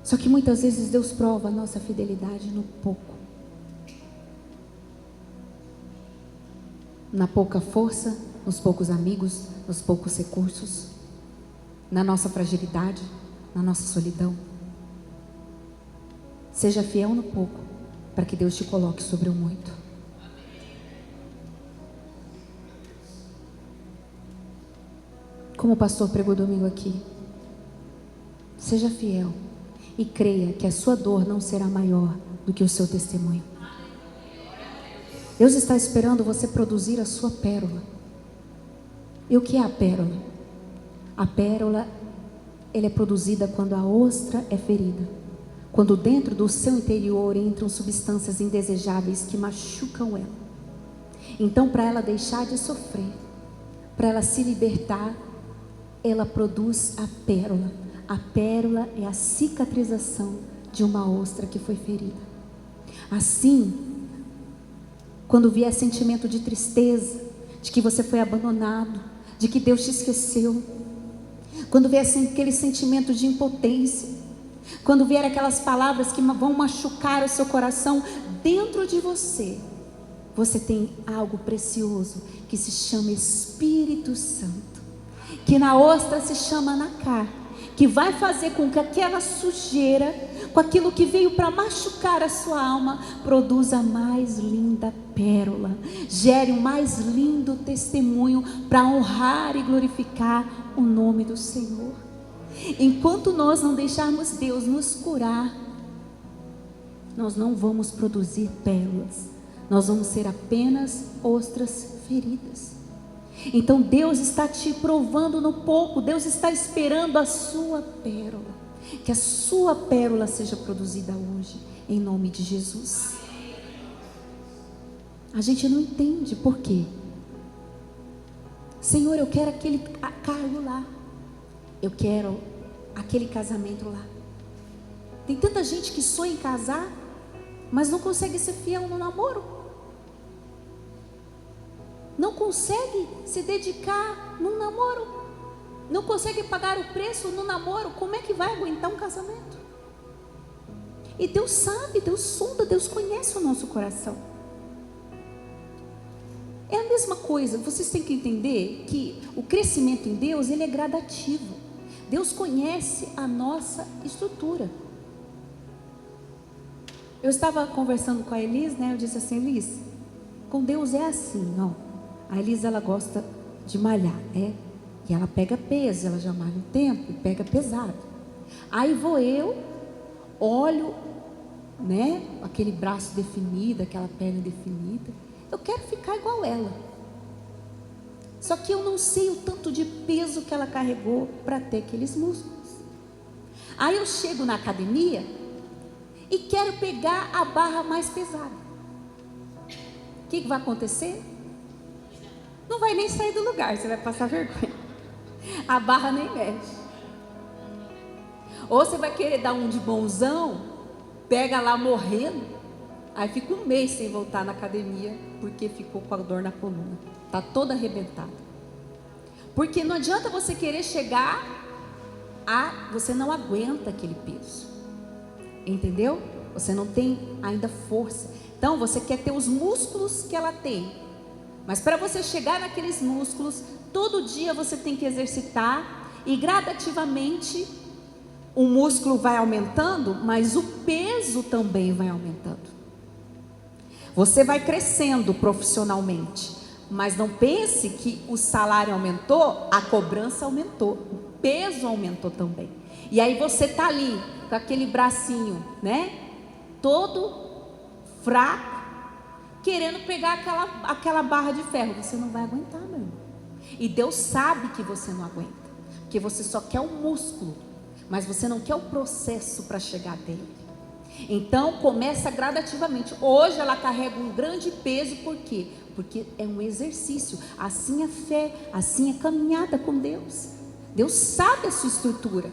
Só que muitas vezes Deus prova a nossa fidelidade no pouco. Na pouca força, nos poucos amigos, nos poucos recursos, na nossa fragilidade, na nossa solidão. Seja fiel no pouco, para que Deus te coloque sobre o muito. como o pastor pregou domingo aqui, seja fiel e creia que a sua dor não será maior do que o seu testemunho. Deus está esperando você produzir a sua pérola. E o que é a pérola? A pérola, ela é produzida quando a ostra é ferida, quando dentro do seu interior entram substâncias indesejáveis que machucam ela. Então, para ela deixar de sofrer, para ela se libertar, ela produz a pérola. A pérola é a cicatrização de uma ostra que foi ferida. Assim, quando vier sentimento de tristeza, de que você foi abandonado, de que Deus te esqueceu, quando vier aquele sentimento de impotência, quando vier aquelas palavras que vão machucar o seu coração, dentro de você, você tem algo precioso que se chama Espírito Santo, que na ostra se chama Nacar, que vai fazer com que aquela sujeira, com aquilo que veio para machucar a sua alma, produza a mais linda pérola, gere o mais lindo testemunho para honrar e glorificar o nome do Senhor. Enquanto nós não deixarmos Deus nos curar, nós não vamos produzir pérolas, nós vamos ser apenas ostras feridas. Então Deus está te provando no pouco, Deus está esperando a sua pérola, que a sua pérola seja produzida hoje, em nome de Jesus. A gente não entende por quê. Senhor, eu quero aquele cargo lá, eu quero aquele casamento lá. Tem tanta gente que sonha em casar, mas não consegue ser fiel no namoro, não consegue se dedicar num namoro, não consegue pagar o preço no namoro. Como é que vai aguentar um casamento? E Deus sabe, Deus sonda, Deus conhece o nosso coração. É a mesma coisa, vocês têm que entender que o crescimento em Deus, ele é gradativo. Deus conhece a nossa estrutura. Eu estava conversando com a Elis, né? Eu disse assim: Elis, com Deus é assim, ó. A Elis, ela gosta de malhar, né? E ela pega peso, ela já malha um tempo e pega pesado. Aí vou eu, olho, né? Aquele braço definido, aquela perna definida. Eu quero ficar igual ela. Só que eu não sei o tanto de peso que ela carregou para ter aqueles músculos. Aí eu chego na academia e quero pegar a barra mais pesada. O que vai acontecer? Não vai nem sair do lugar, você vai passar vergonha. A barra nem mexe. Ou você vai querer dar um de bonzão, pega lá morrendo, aí fica um mês sem voltar na academia, porque ficou com a dor na coluna, está toda arrebentada. Porque não adianta você querer chegar você não aguenta aquele peso, entendeu? Você não tem ainda força. Então você quer ter os músculos que ela tem, mas para você chegar naqueles músculos, todo dia você tem que exercitar, e gradativamente o músculo vai aumentando, mas o peso também vai aumentando. Você vai crescendo profissionalmente, mas não pense que o salário aumentou, a cobrança aumentou, o peso aumentou também. E aí você está ali com aquele bracinho, né? Todo fraco, querendo pegar aquela barra de ferro. Você não vai aguentar, meu irmão. E Deus sabe que você não aguenta, porque você só quer o músculo, mas você não quer o processo para chegar dele. Então começa gradativamente. Hoje ela carrega um grande peso, por quê? Porque é um exercício. Assim é fé, assim é caminhada com Deus. Deus sabe a sua estrutura,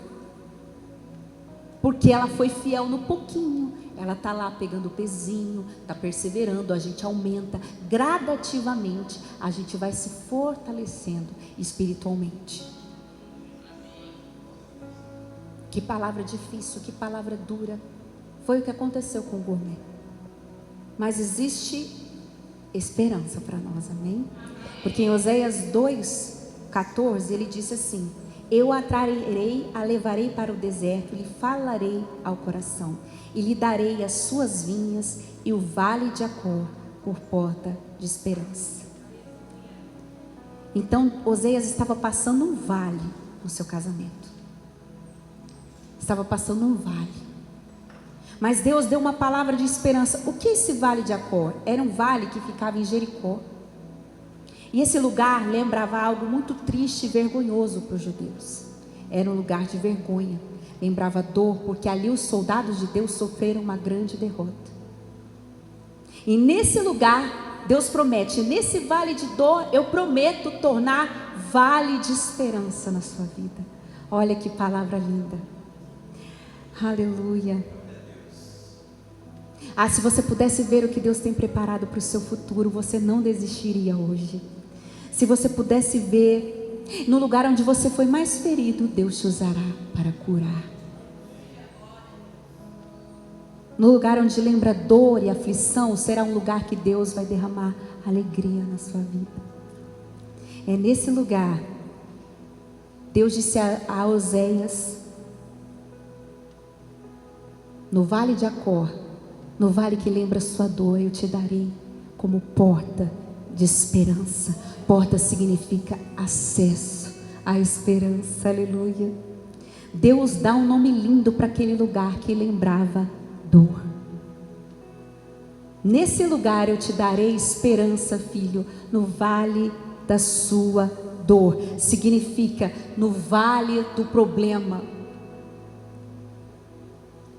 porque ela foi fiel no pouquinho. Ela está lá pegando o pezinho, está perseverando. A gente aumenta gradativamente, a gente vai se fortalecendo espiritualmente. Que palavra difícil, que palavra dura. Foi o que aconteceu com o gourmet. Mas existe esperança para nós, amém? Porque em Oséias 2:14 ele disse assim: eu a trarei, a levarei para o deserto, lhe falarei ao coração, e lhe darei as suas vinhas e o vale de Acor por porta de esperança. Então Oseias estava passando um vale no seu casamento. Estava passando um vale. Mas Deus deu uma palavra de esperança. O que é esse vale de Acor? Era um vale que ficava em Jericó. E esse lugar lembrava algo muito triste e vergonhoso para os judeus. Era um lugar de vergonha. Lembrava dor, porque ali os soldados de Deus sofreram uma grande derrota. E nesse lugar, Deus promete, nesse vale de dor, eu prometo tornar vale de esperança na sua vida. Olha que palavra linda. Aleluia. Ah, se você pudesse ver o que Deus tem preparado para o seu futuro, você não desistiria hoje. Se você pudesse ver, no lugar onde você foi mais ferido, Deus te usará para curar. No lugar onde lembra dor e aflição, será um lugar que Deus vai derramar alegria na sua vida. É nesse lugar, Deus disse a Oseias, no vale de Acor, no vale que lembra sua dor, eu te darei como porta de esperança. Porta significa acesso à esperança, aleluia. Deus dá um nome lindo para aquele lugar que lembrava dor. Nesse lugar eu te darei esperança, filho, no vale da sua dor. Significa no vale do problema.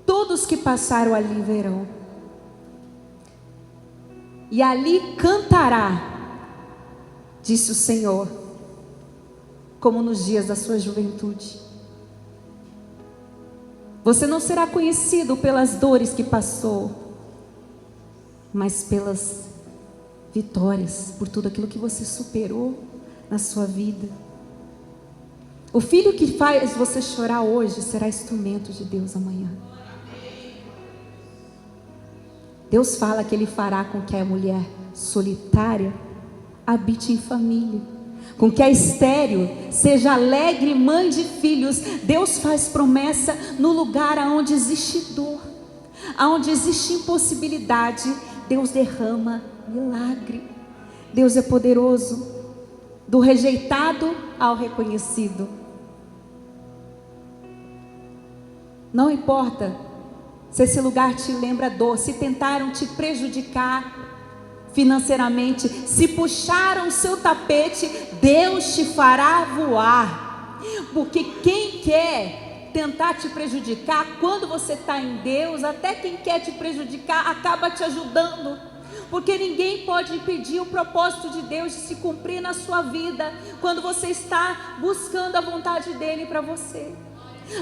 Todos que passaram ali verão. E ali cantará, disse o Senhor, como nos dias da sua juventude. Você não será conhecido pelas dores que passou, mas pelas vitórias, por tudo aquilo que você superou na sua vida. O filho que faz você chorar hoje será instrumento de Deus amanhã. Deus fala que Ele fará com que a mulher solitária habite em família, com que a estéril seja alegre mãe de filhos. Deus faz promessa no lugar onde existe dor, onde existe impossibilidade. Deus derrama milagre. Deus é poderoso, do rejeitado ao reconhecido. Não importa se esse lugar te lembra dor, se tentaram te prejudicar financeiramente, se puxaram o seu tapete, Deus te fará voar. Porque quem quer tentar te prejudicar, quando você está em Deus, até quem quer te prejudicar acaba te ajudando. Porque ninguém pode impedir o propósito de Deus de se cumprir na sua vida, quando você está buscando a vontade dEle para você.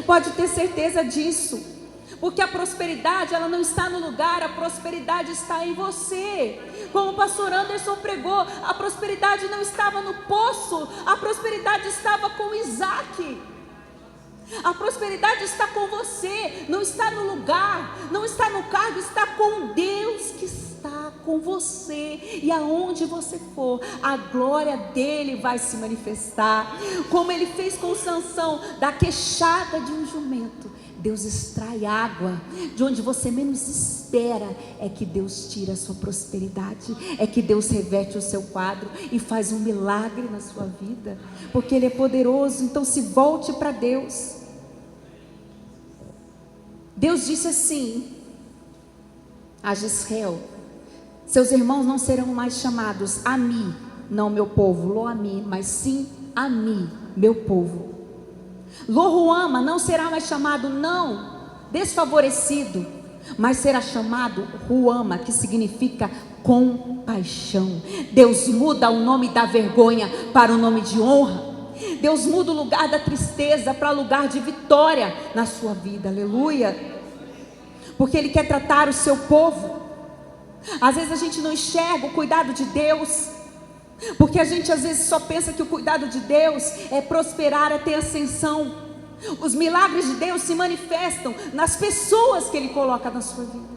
Pode ter certeza disso. Porque a prosperidade, ela não está no lugar, a prosperidade está em você. Como o pastor Anderson pregou, a prosperidade não estava no poço, a prosperidade estava com Isaac. A prosperidade está com você, não está no lugar, não está no cargo, está com Deus que está com você. E aonde você for, a glória dele vai se manifestar. Como ele fez com Sansão, da queixada de um jumento, Deus extrai água de onde você menos espera. É que Deus tira a sua prosperidade, é que Deus reverte o seu quadro e faz um milagre na sua vida, porque Ele é poderoso. Então se volte para Deus. Deus disse assim a Jezreel: seus irmãos não serão mais chamados Ami, não meu povo, Lo-Ami, mas sim Ami, meu povo. Lo-Ruama não será mais chamado não desfavorecido, mas será chamado Ruama, que significa compaixão. Deus muda o nome da vergonha para o nome de honra. Deus muda o lugar da tristeza para lugar de vitória na sua vida, aleluia. Porque Ele quer tratar o seu povo. Às vezes a gente não enxerga o cuidado de Deus, porque a gente às vezes só pensa que o cuidado de Deus é prosperar, é ter ascensão. Os milagres de Deus se manifestam nas pessoas que Ele coloca na sua vida,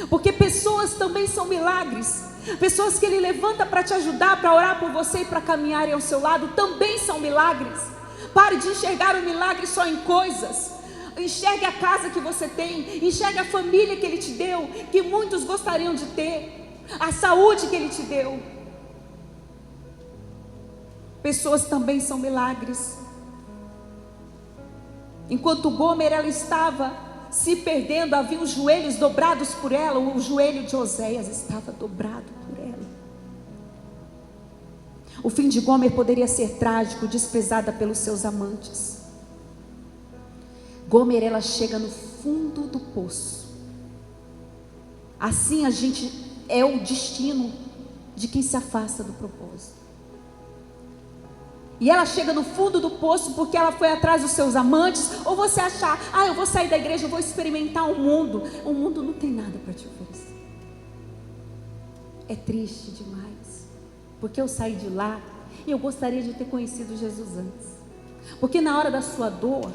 porque pessoas também são milagres. Pessoas que Ele levanta para te ajudar, para orar por você e para caminharem ao seu lado, também são milagres. Pare de enxergar o milagre só em coisas. Enxergue a casa que você tem, enxergue a família que Ele te deu, que muitos gostariam de ter, a saúde que Ele te deu. pessoas também são milagres. Enquanto Gomer ela estava se perdendo, havia os joelhos dobrados por ela. O joelho de Oséias estava dobrado por ela. O fim de Gomer poderia ser trágico, desprezada pelos seus amantes. Gomer ela chega no fundo do poço. Assim é o destino de quem se afasta do propósito. E ela chega no fundo do poço porque ela foi atrás dos seus amantes. Ou você achar, eu vou sair da igreja, eu vou experimentar o mundo. O mundo não tem nada para te oferecer. É triste demais, porque eu saí de lá e eu gostaria de ter conhecido Jesus antes. Porque na hora da sua dor,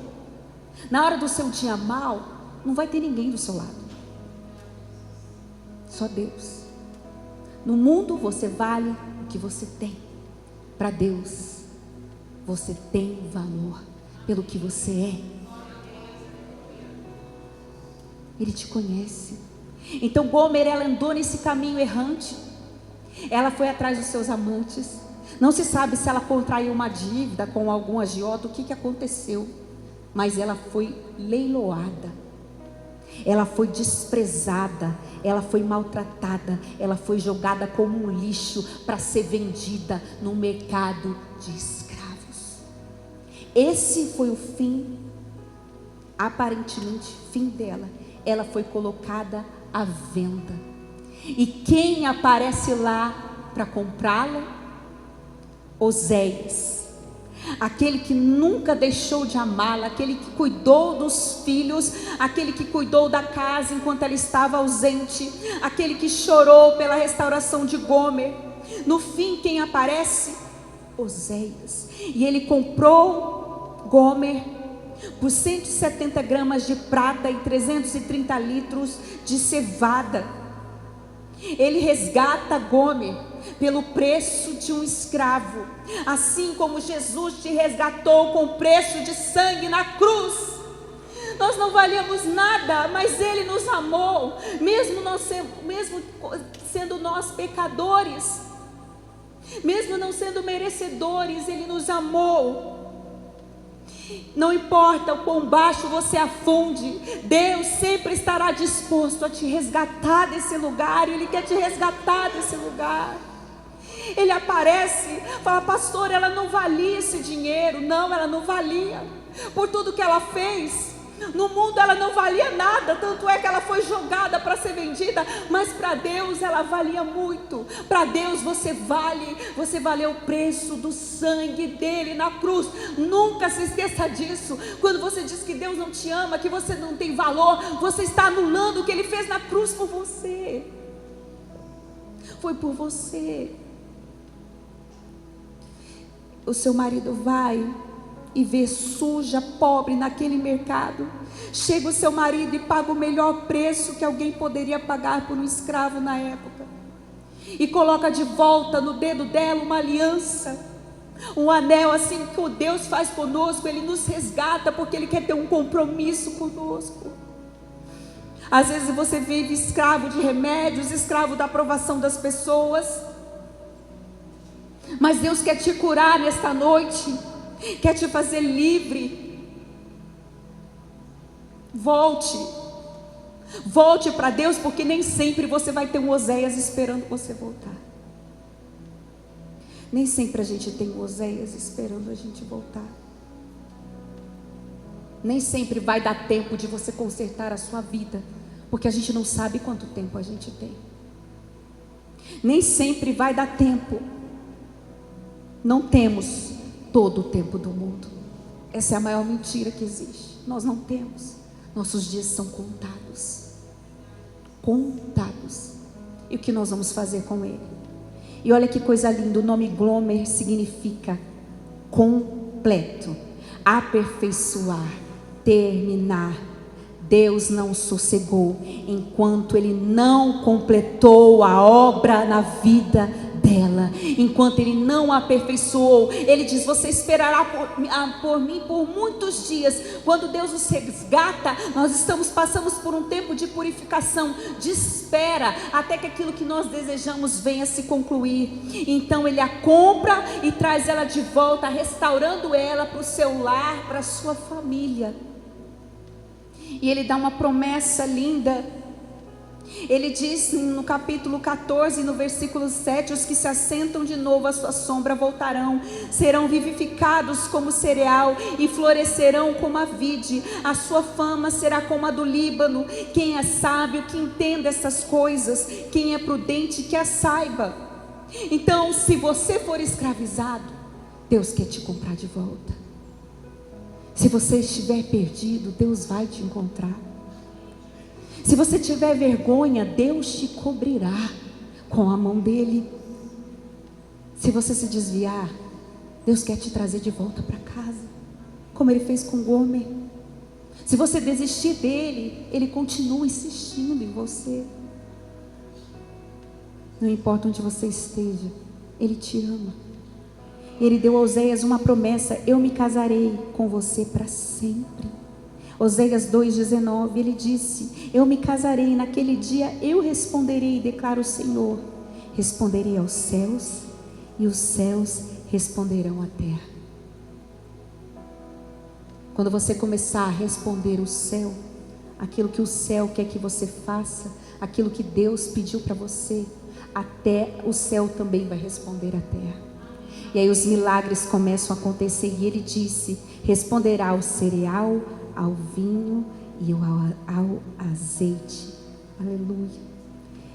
na hora do seu dia mal, não vai ter ninguém do seu lado, só Deus. No mundo você vale o que você tem. Para Deus você tem valor pelo que você é. Ele te conhece. Então Gomer ela andou nesse caminho errante. Ela foi atrás dos seus amantes. Não se sabe se ela contraiu uma dívida com algum agiota, o que aconteceu. Mas ela foi leiloada. Ela foi desprezada, ela foi maltratada, ela foi jogada como um lixo para ser vendida no mercado de escravos. Esse foi o fim, aparentemente fim dela. Ela foi colocada à venda. E quem aparece lá para comprá-la? Oséias. Aquele que nunca deixou de amá-la, aquele que cuidou dos filhos, aquele que cuidou da casa enquanto ela estava ausente, aquele que chorou pela restauração de Gomer. No fim, quem aparece? Oséias. E ele comprou Gomer por 170 gramas de prata e 330 litros de cevada. Ele resgata Gomer pelo preço de um escravo, assim como Jesus te resgatou com o preço de sangue na cruz. Nós não valíamos nada, mas Ele nos amou, mesmo sendo nós pecadores, mesmo não sendo merecedores, Ele nos amou. Não importa o quão baixo você afunde, Deus sempre estará disposto a te resgatar desse lugar. Ele quer te resgatar desse lugar. Ele aparece, fala: pastor, ela não valia esse dinheiro. Não, ela não valia. Por tudo que ela fez no mundo, ela não valia nada. Tanto é que ela foi jogada para ser vendida. Mas para Deus ela valia muito. Para Deus você valeu o preço do sangue dele na cruz. Nunca se esqueça disso. Quando você diz que Deus não te ama, que você não tem valor, você está anulando o que ele fez na cruz por você. Foi por você. O seu marido vai e vê suja, pobre naquele mercado. Chega o seu marido e paga o melhor preço que alguém poderia pagar por um escravo na época, e coloca de volta no dedo dela uma aliança, um anel, assim que o Deus faz conosco. Ele nos resgata porque Ele quer ter um compromisso conosco. Às vezes você vive escravo de remédios, escravo da aprovação das pessoas, mas Deus quer te curar nesta noite, quer te fazer livre. Volte para Deus, porque nem sempre você vai ter um Oséias esperando você voltar. Nem sempre a gente tem um Oséias esperando a gente voltar. Nem sempre vai dar tempo de você consertar a sua vida, porque a gente não sabe quanto tempo a gente tem. Nem sempre vai dar tempo. Não temos todo o tempo do mundo. Essa é a maior mentira que existe. Nós não temos. Nossos dias são contados. Contados. E o que nós vamos fazer com ele? E olha que coisa linda. O nome Gomer significa completo, aperfeiçoar, terminar. Deus não sossegou enquanto Ele não completou a obra na vida dela. zela enquanto Ele não a aperfeiçoou. Ele diz: você esperará por mim por muitos dias. Quando Deus nos resgata, nós passamos por um tempo de purificação, de espera, até que aquilo que nós desejamos venha se concluir. Então Ele a compra e traz ela de volta, restaurando ela para o seu lar, para a sua família. E Ele dá uma promessa linda. Ele diz no capítulo 14, no versículo 7: os que se assentam de novo à sua sombra voltarão, serão vivificados como cereal e florescerão como a vide. A sua fama será como a do Líbano. Quem é sábio, que entenda essas coisas, quem é prudente, que a saiba. Então, se você for escravizado, Deus quer te comprar de volta. Se você estiver perdido, Deus vai te encontrar. Se você tiver vergonha, Deus te cobrirá com a mão dele. Se você se desviar, Deus quer te trazer de volta para casa, como Ele fez com Gomer. Se você desistir dele, Ele continua insistindo em você. Não importa onde você esteja, Ele te ama. Ele deu a Oséias uma promessa: eu me casarei com você para sempre. Oséias 2,19, ele disse: eu me casarei, naquele dia eu responderei, declara o Senhor. Responderei aos céus, e os céus responderão à terra. Quando você começar a responder o céu, aquilo que o céu quer que você faça, aquilo que Deus pediu para você, até o céu também vai responder à terra. E aí os milagres começam a acontecer. E ele disse: responderá ao cereal, ao vinho e ao azeite. Aleluia.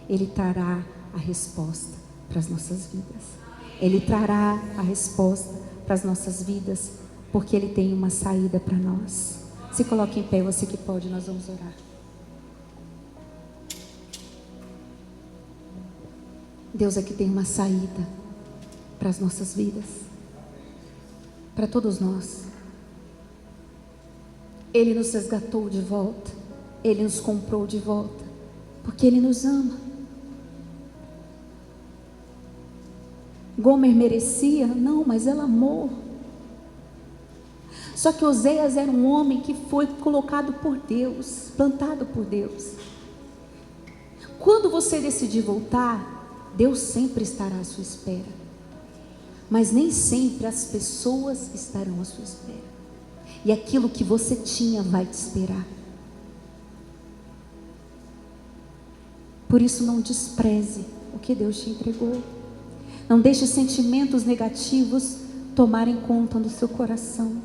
Ele trará a resposta para as nossas vidas. Ele trará a resposta para as nossas vidas, porque Ele tem uma saída para nós. Se coloque em pé, você que pode, nós vamos orar. Deus aqui tem uma saída para as nossas vidas, para todos nós. Ele nos resgatou de volta, Ele nos comprou de volta, porque Ele nos ama. Gomer merecia? Não, mas ela amou. Só que Oséias era um homem que foi colocado por Deus, plantado por Deus. Quando você decidir voltar, Deus sempre estará à sua espera, mas nem sempre as pessoas estarão à sua espera. E aquilo que você tinha vai te esperar. Por isso, não despreze o que Deus te entregou. Não deixe sentimentos negativos tomarem conta do seu coração.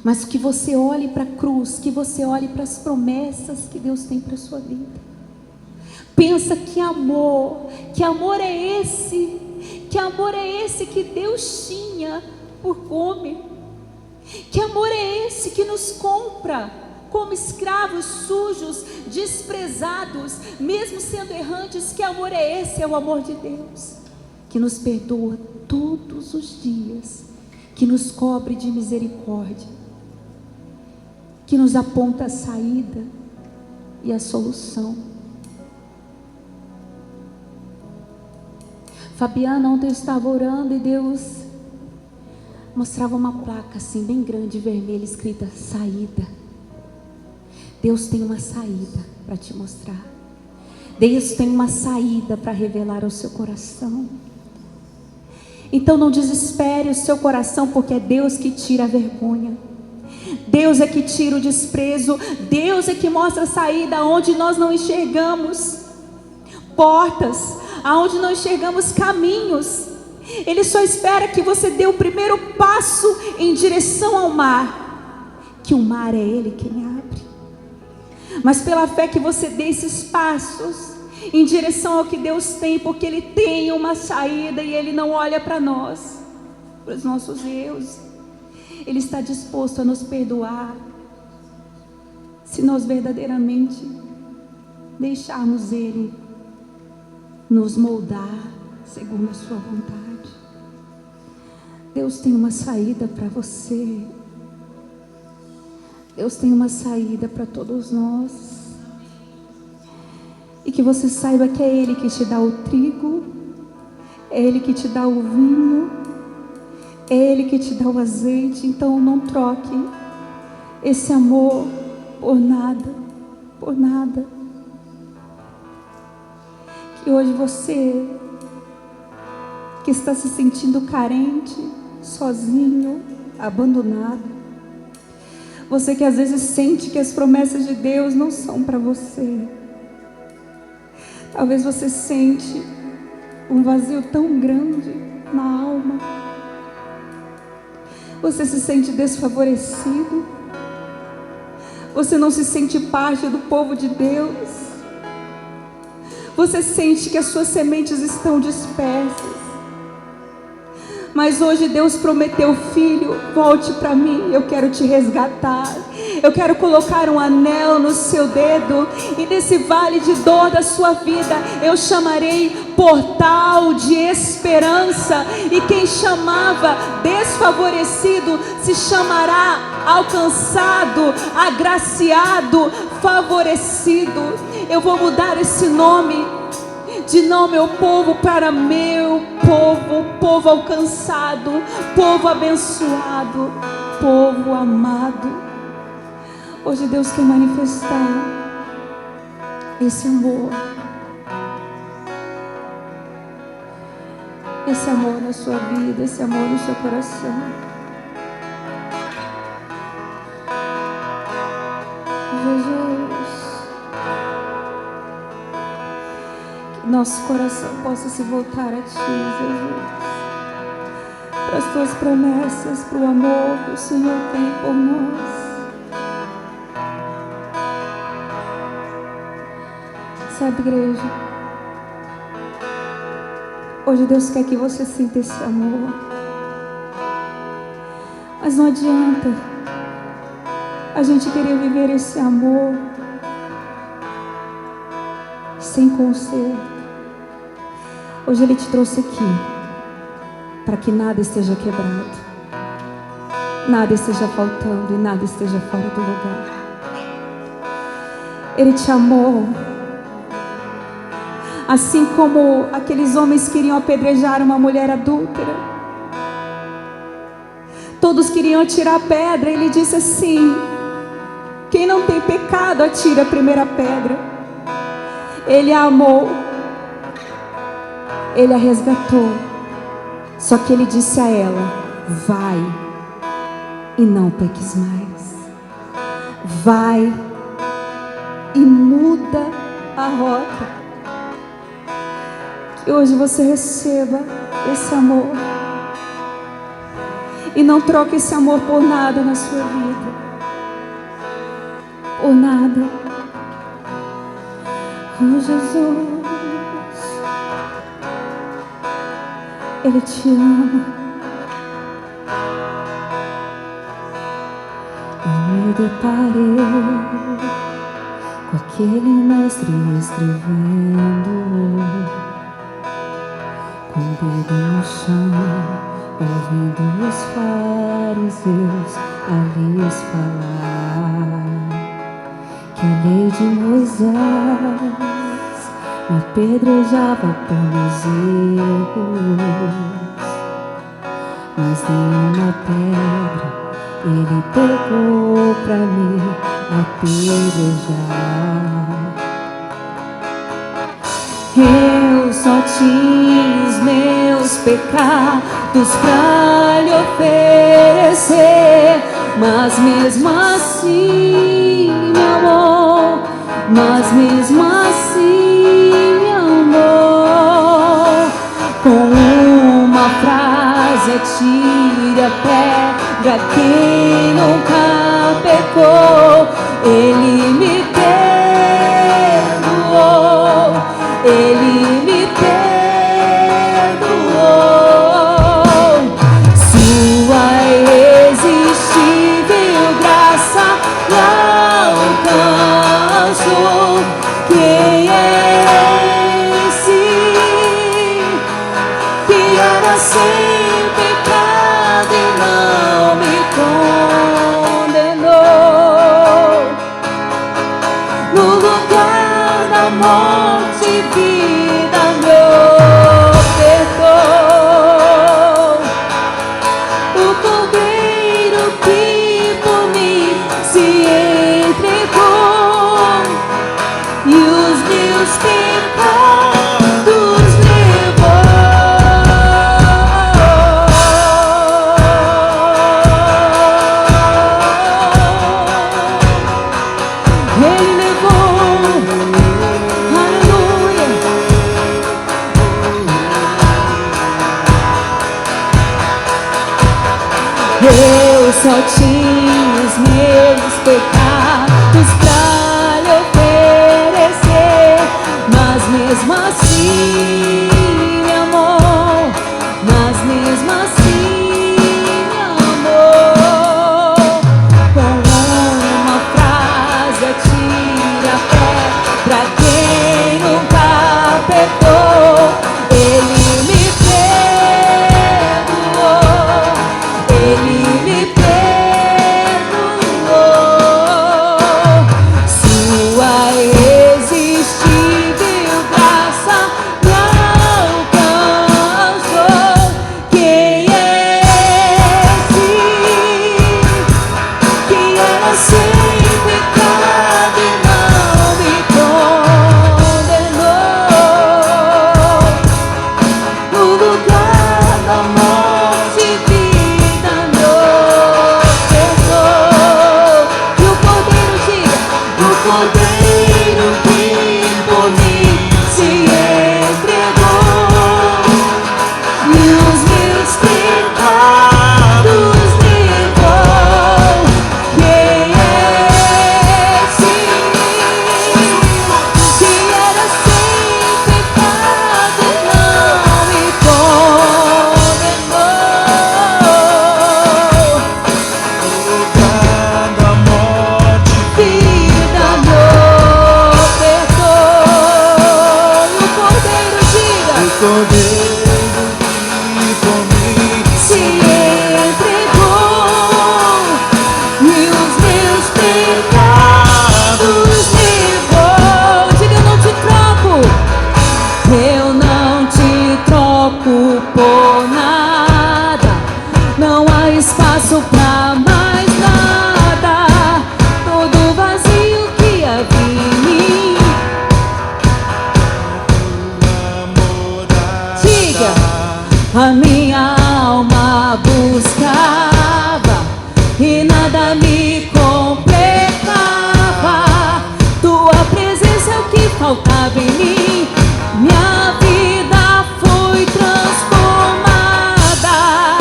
Mas que você olhe para a cruz, que você olhe para as promessas que Deus tem para a sua vida. Pensa que amor é esse? Que amor é esse que Deus tinha por Gomer? Que amor é esse que nos compra como escravos sujos, desprezados, mesmo sendo errantes? Que amor é esse? É o amor de Deus, que nos perdoa todos os dias, que nos cobre de misericórdia, que nos aponta a saída e a solução. Fabiana, ontem eu estava orando e Deus mostrava uma placa assim bem grande, vermelha, escrita saída. Deus tem uma saída para te mostrar. Deus tem uma saída para revelar ao seu coração. Então não desespere o seu coração, porque é Deus que tira a vergonha. Deus é que tira o desprezo. Deus é que mostra a saída onde nós não enxergamos portas, aonde não enxergamos caminhos. Ele só espera que você dê o primeiro passo em direção ao mar, que o mar é Ele quem abre. Mas pela fé que você dê esses passos em direção ao que Deus tem, porque Ele tem uma saída e Ele não olha para nós, para os nossos erros. Ele está disposto a nos perdoar, se nós verdadeiramente deixarmos Ele nos moldar segundo a sua vontade. Deus tem uma saída para você. Deus tem uma saída para todos nós. E que você saiba que é Ele que te dá o trigo, É Ele que te dá o vinho, é Ele que te dá o azeite. Então não troque esse amor por nada, por nada. Que hoje você que está se sentindo carente, sozinho, abandonado, você que às vezes sente que as promessas de Deus não são para você, talvez você sente um vazio tão grande na alma, você se sente desfavorecido, você não se sente parte do povo de Deus, você sente que as suas sementes estão dispersas. Mas hoje Deus prometeu: filho, volte para mim, eu quero te resgatar. Eu quero colocar um anel no seu dedo, e nesse vale de dor da sua vida eu chamarei portal de esperança. E quem chamava desfavorecido se chamará alcançado, agraciado, favorecido. Eu vou mudar esse nome de não meu povo para meu povo, povo alcançado, povo abençoado, povo amado. Hoje Deus quer manifestar esse amor na sua vida, esse amor no seu coração. Jesus, nosso coração possa se voltar a Ti, Jesus, para as Tuas promessas, para o amor que o Senhor tem por nós. Sabe, igreja, hoje Deus quer que você sinta esse amor, mas não adianta a gente querer viver esse amor sem conserto. Hoje Ele te trouxe aqui para que nada esteja quebrado, nada esteja faltando e nada esteja fora do lugar. Ele te amou, assim como aqueles homens queriam apedrejar uma mulher adúltera. Todos queriam atirar a pedra. Ele disse assim: quem não tem pecado, atire a primeira pedra. Ele a amou, Ele a resgatou. Só que Ele disse a ela: vai e não peques mais. Vai e muda a rota. Que hoje você receba esse amor e não troque esse amor por nada na sua vida, por nada. Oh Jesus, Ele te ama. Eu me deparei com aquele mestre escrevendo, com o dedo no chão, ouvindo os fariseus a lhes falar que a lei de Moisés me apedrejava por meus erros, mas nenhuma pedra Ele pegou pra me apedrejar. Eu só tinha os meus pecados pra lhe oferecer, mas mesmo assim me amou, mas mesmo assim me amou. Com uma frase: atire a pedra quem nunca pecou. Ele me perdoou, Ele me perdoou. Sua irresistível graça alcançou. Quem é esse que era sem pecado e não me condenou? Eu só tinha os meus pecados pra lhe oferecer, mas mesmo assim me amou, mas mesmo assim me amou. Com uma frase atira a pedra quem nunca pecou. Ele me perdoou, Ele me perdoou. Sua irresistível graça me alcançou. Quem é esse que era sem pecado e não me condenou? No lugar da morte, vida me ofertou. E o Cordeiro diga, o Cordeiro que por mim se entregou, e os meus pecados levou. Quem é esse que era sem pecado e não me condenou? Cada morte, Vida me ofertou. E o Cordeiro diga, o Cordeiro que por mim se entregou, e os meus pecados levou. Diga, eu não te troco, eu não te troco por nada. Não há espaço pra mais nada. Todo vazio que havia em mim, namorada. diga, a minha alma buscava e nada me completava. Tua presença é o que faltava em mim. Minha vida foi transformada.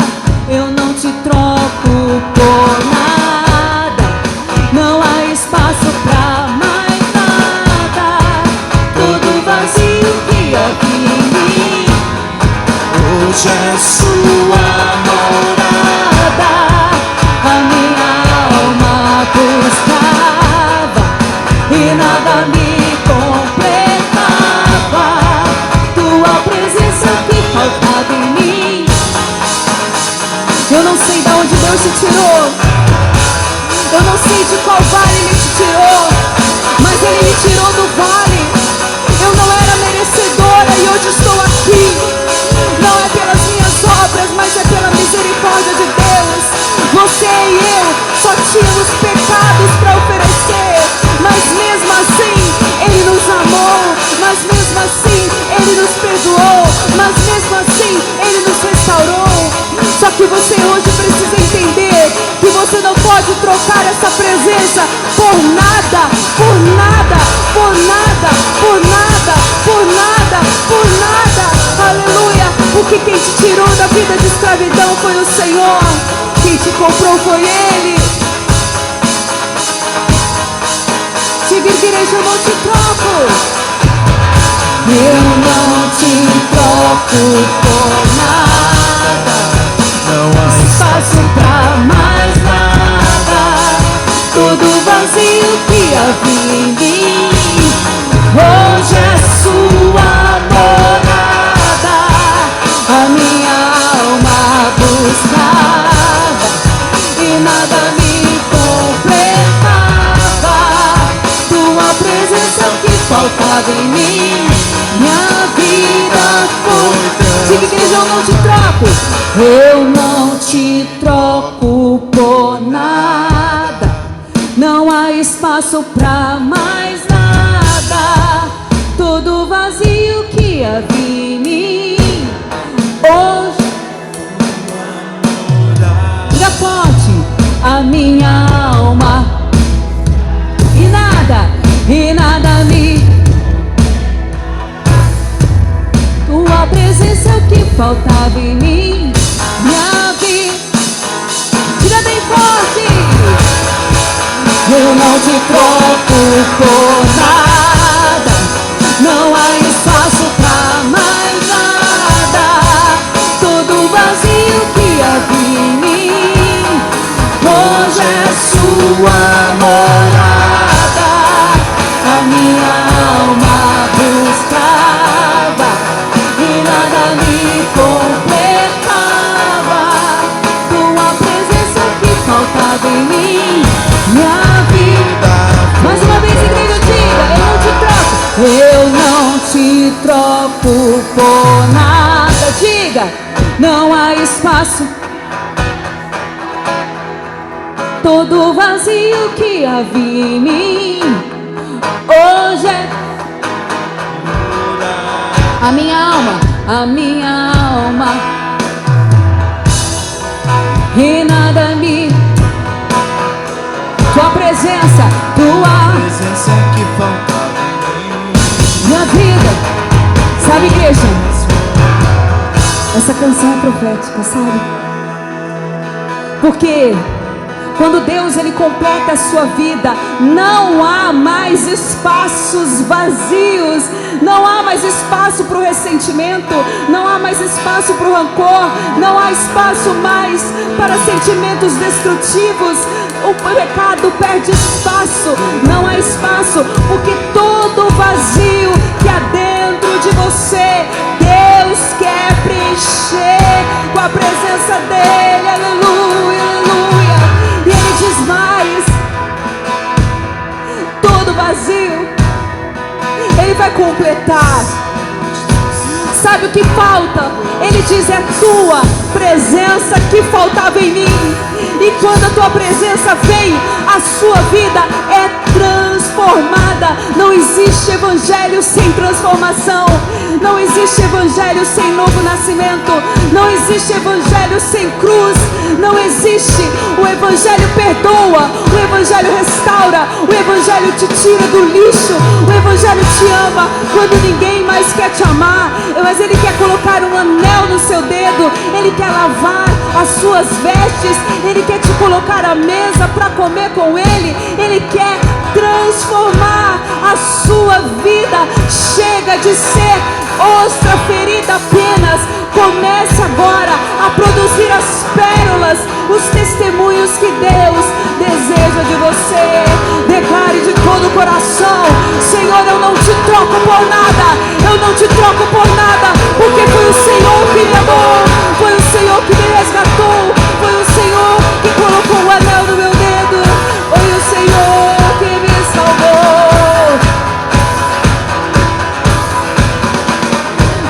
Eu não te troco por nada. Não há espaço pra mais nada. Todo vazio que havia em mim, Hoje é sua morada, a minha alma buscava e nada me completava. Tua presença que faltava em mim. Eu não sei de onde Deus te tirou, eu não sei de qual vale Ele te tirou, mas Ele me tirou do vale. Eu não era merecedora e hoje estou aqui. Não é pelas minhas obras, mas é pela misericórdia de Deus. Você e eu só tínhamos pecados para oferecer, mas mesmo assim Ele nos amou, mas mesmo assim Ele nos perdoou, mas mesmo assim Ele nos restaurou. Só que você hoje precisa entender que você não pode trocar essa presença por nada, por nada, por nada, por nada, por nada, por nada. Aleluia! Porque quem te tirou da vida de escravidão foi o Senhor. Quem te comprou foi Ele. Diga, igreja, eu não te troco. Eu não te troco por nada. não há Espaço pra mais nada. Todo vazio que havia em mim, hoje é sua morada. A minha alma buscava e nada me completava. Tua presença que faltava em mim, minha vida foi. Diga, igreja, eu não te troco. Eu não te troco por nada. Não há espaço pra mais nada. Todo vazio que havia em mim, hoje diga forte, a minha alma e nada me. Tua presença é o que faltava em mim. Minha vida não te troco por nada. Não há espaço pra mais nada. Todo vazio que havia em mim, hoje é sua morada. A minha alma buscava e nada me completava. Tua presença que faltava em mim, minha vida. Mais uma vez, igreja, diga: eu não te troco por nada. Diga: não há espaço. Todo vazio que havia em mim, hoje é a minha alma, e nada me. Tua presença que faltava em mim. minha vida. Sabe, igreja, essa canção é profética, sabe? Porque quando Deus ele completa a sua vida, não há mais espaços vazios, não há mais espaço para o ressentimento, não há mais espaço para o rancor, não há espaço mais para sentimentos destrutivos. O pecado perde espaço, não há espaço, porque todo vazio que há dentro de você, Deus quer preencher com a presença dele. Aleluia, aleluia. E ele diz mais: todo vazio ele vai completar. Sabe o que falta? Ele diz: é tua presença que faltava em mim. E quando a tua presença vem, a sua vida é transformada. Não existe evangelho sem transformação. Não existe evangelho sem novo nascimento. Não existe evangelho sem cruz. Não existe. O evangelho perdoa. O evangelho restaura. O evangelho te tira do lixo. O evangelho te ama quando ninguém mais quer te amar. Mas ele quer colocar um anel no seu dedo. Ele quer lavar as suas vestes. Ele quer te colocar à mesa para comer com ele. Ele quer transformar a sua vida. Chega de ser ostra ferida apenas. Comece agora a produzir as pérolas, os testemunhos que Deus deseja de você. Declare de todo o coração: Senhor, eu não te troco por nada. Eu não te troco por nada, porque foi o Senhor que me amou, foi o Senhor que me resgatou, foi o Senhor que colocou o anel no meu dedo, foi o Senhor que me salvou.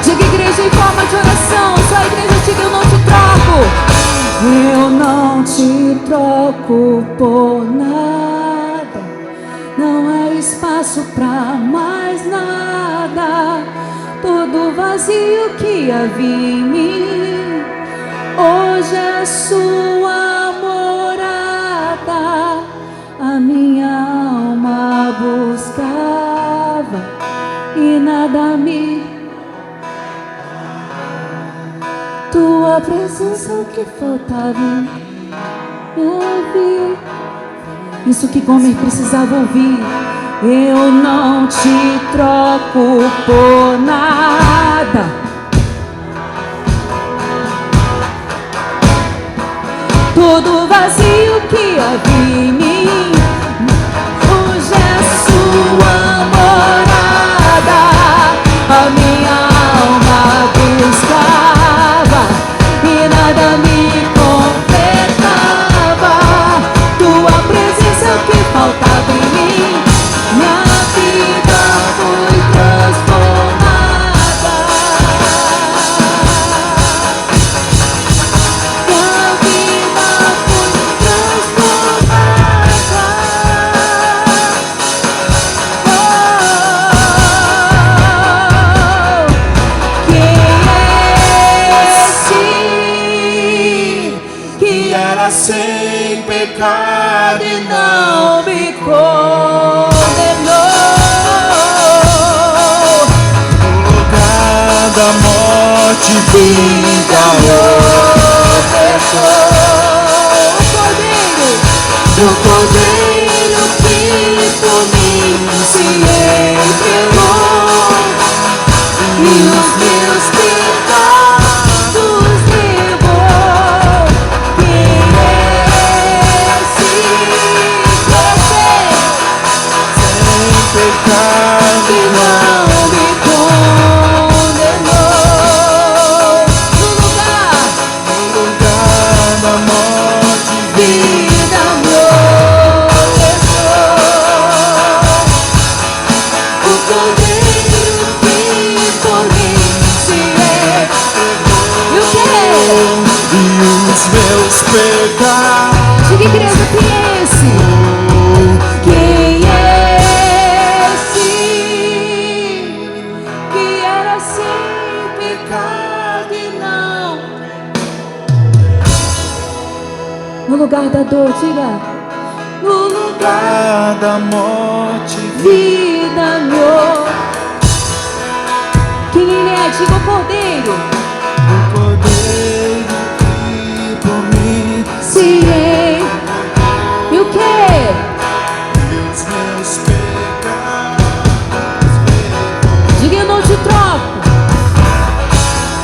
Diga, igreja, em forma de oração. Só a igreja diga: eu não te troco. Eu não te troco por nada. Não há espaço pra mais nada. Todo vazio que havia em mim, hoje é sua morada. A minha alma buscava e nada me. Tua presença que faltava em mim. Isso que Gomer precisava ouvir. Eu não te troco por nada. Todo vazio que havia em mim, hoje é sua morada. A minha alma buscava e nada me completava. Tua presença que faltava em mim, minha vida foi transformada. Minha vida foi transformada. Quem é esse que era Sem pecado e não me condenou? no lugar da morte vida O Cordeiro do Cordeiro que No lugar da dor, diga. No lugar da morte, vida me ouve. Quem Ele é? Diga o Cordeiro. o Cordeiro que por mim Se e o que? os meus pecados levou. Diga, eu não te troco.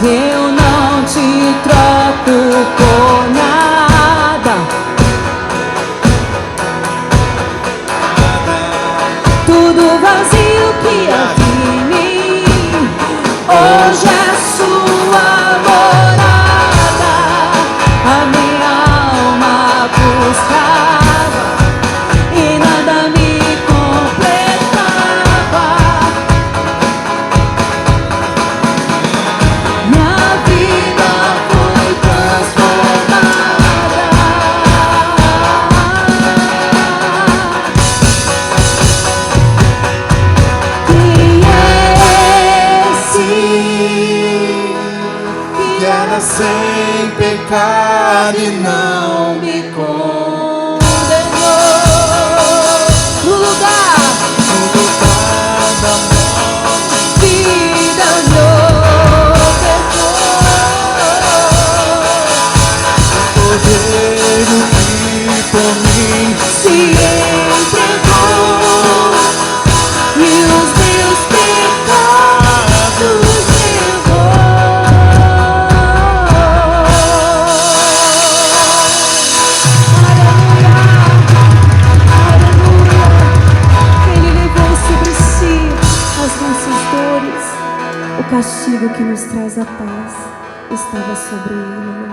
Eu não te troco por nada. Tudo vazio que havia em mim, hoje é sua morada. A minha alma buscava e nada me completava. Minha vida foi transformada. Quem é esse Que era sem pecado e não me condenou. no lugar No lugar da morte, vida me ofertou. Cordeiro que por mim Se entregou e os meus pecados levou. Aleluia, aleluia. Ele levou sobre si as nossas dores. O castigo que nos traz a paz estava sobre ele.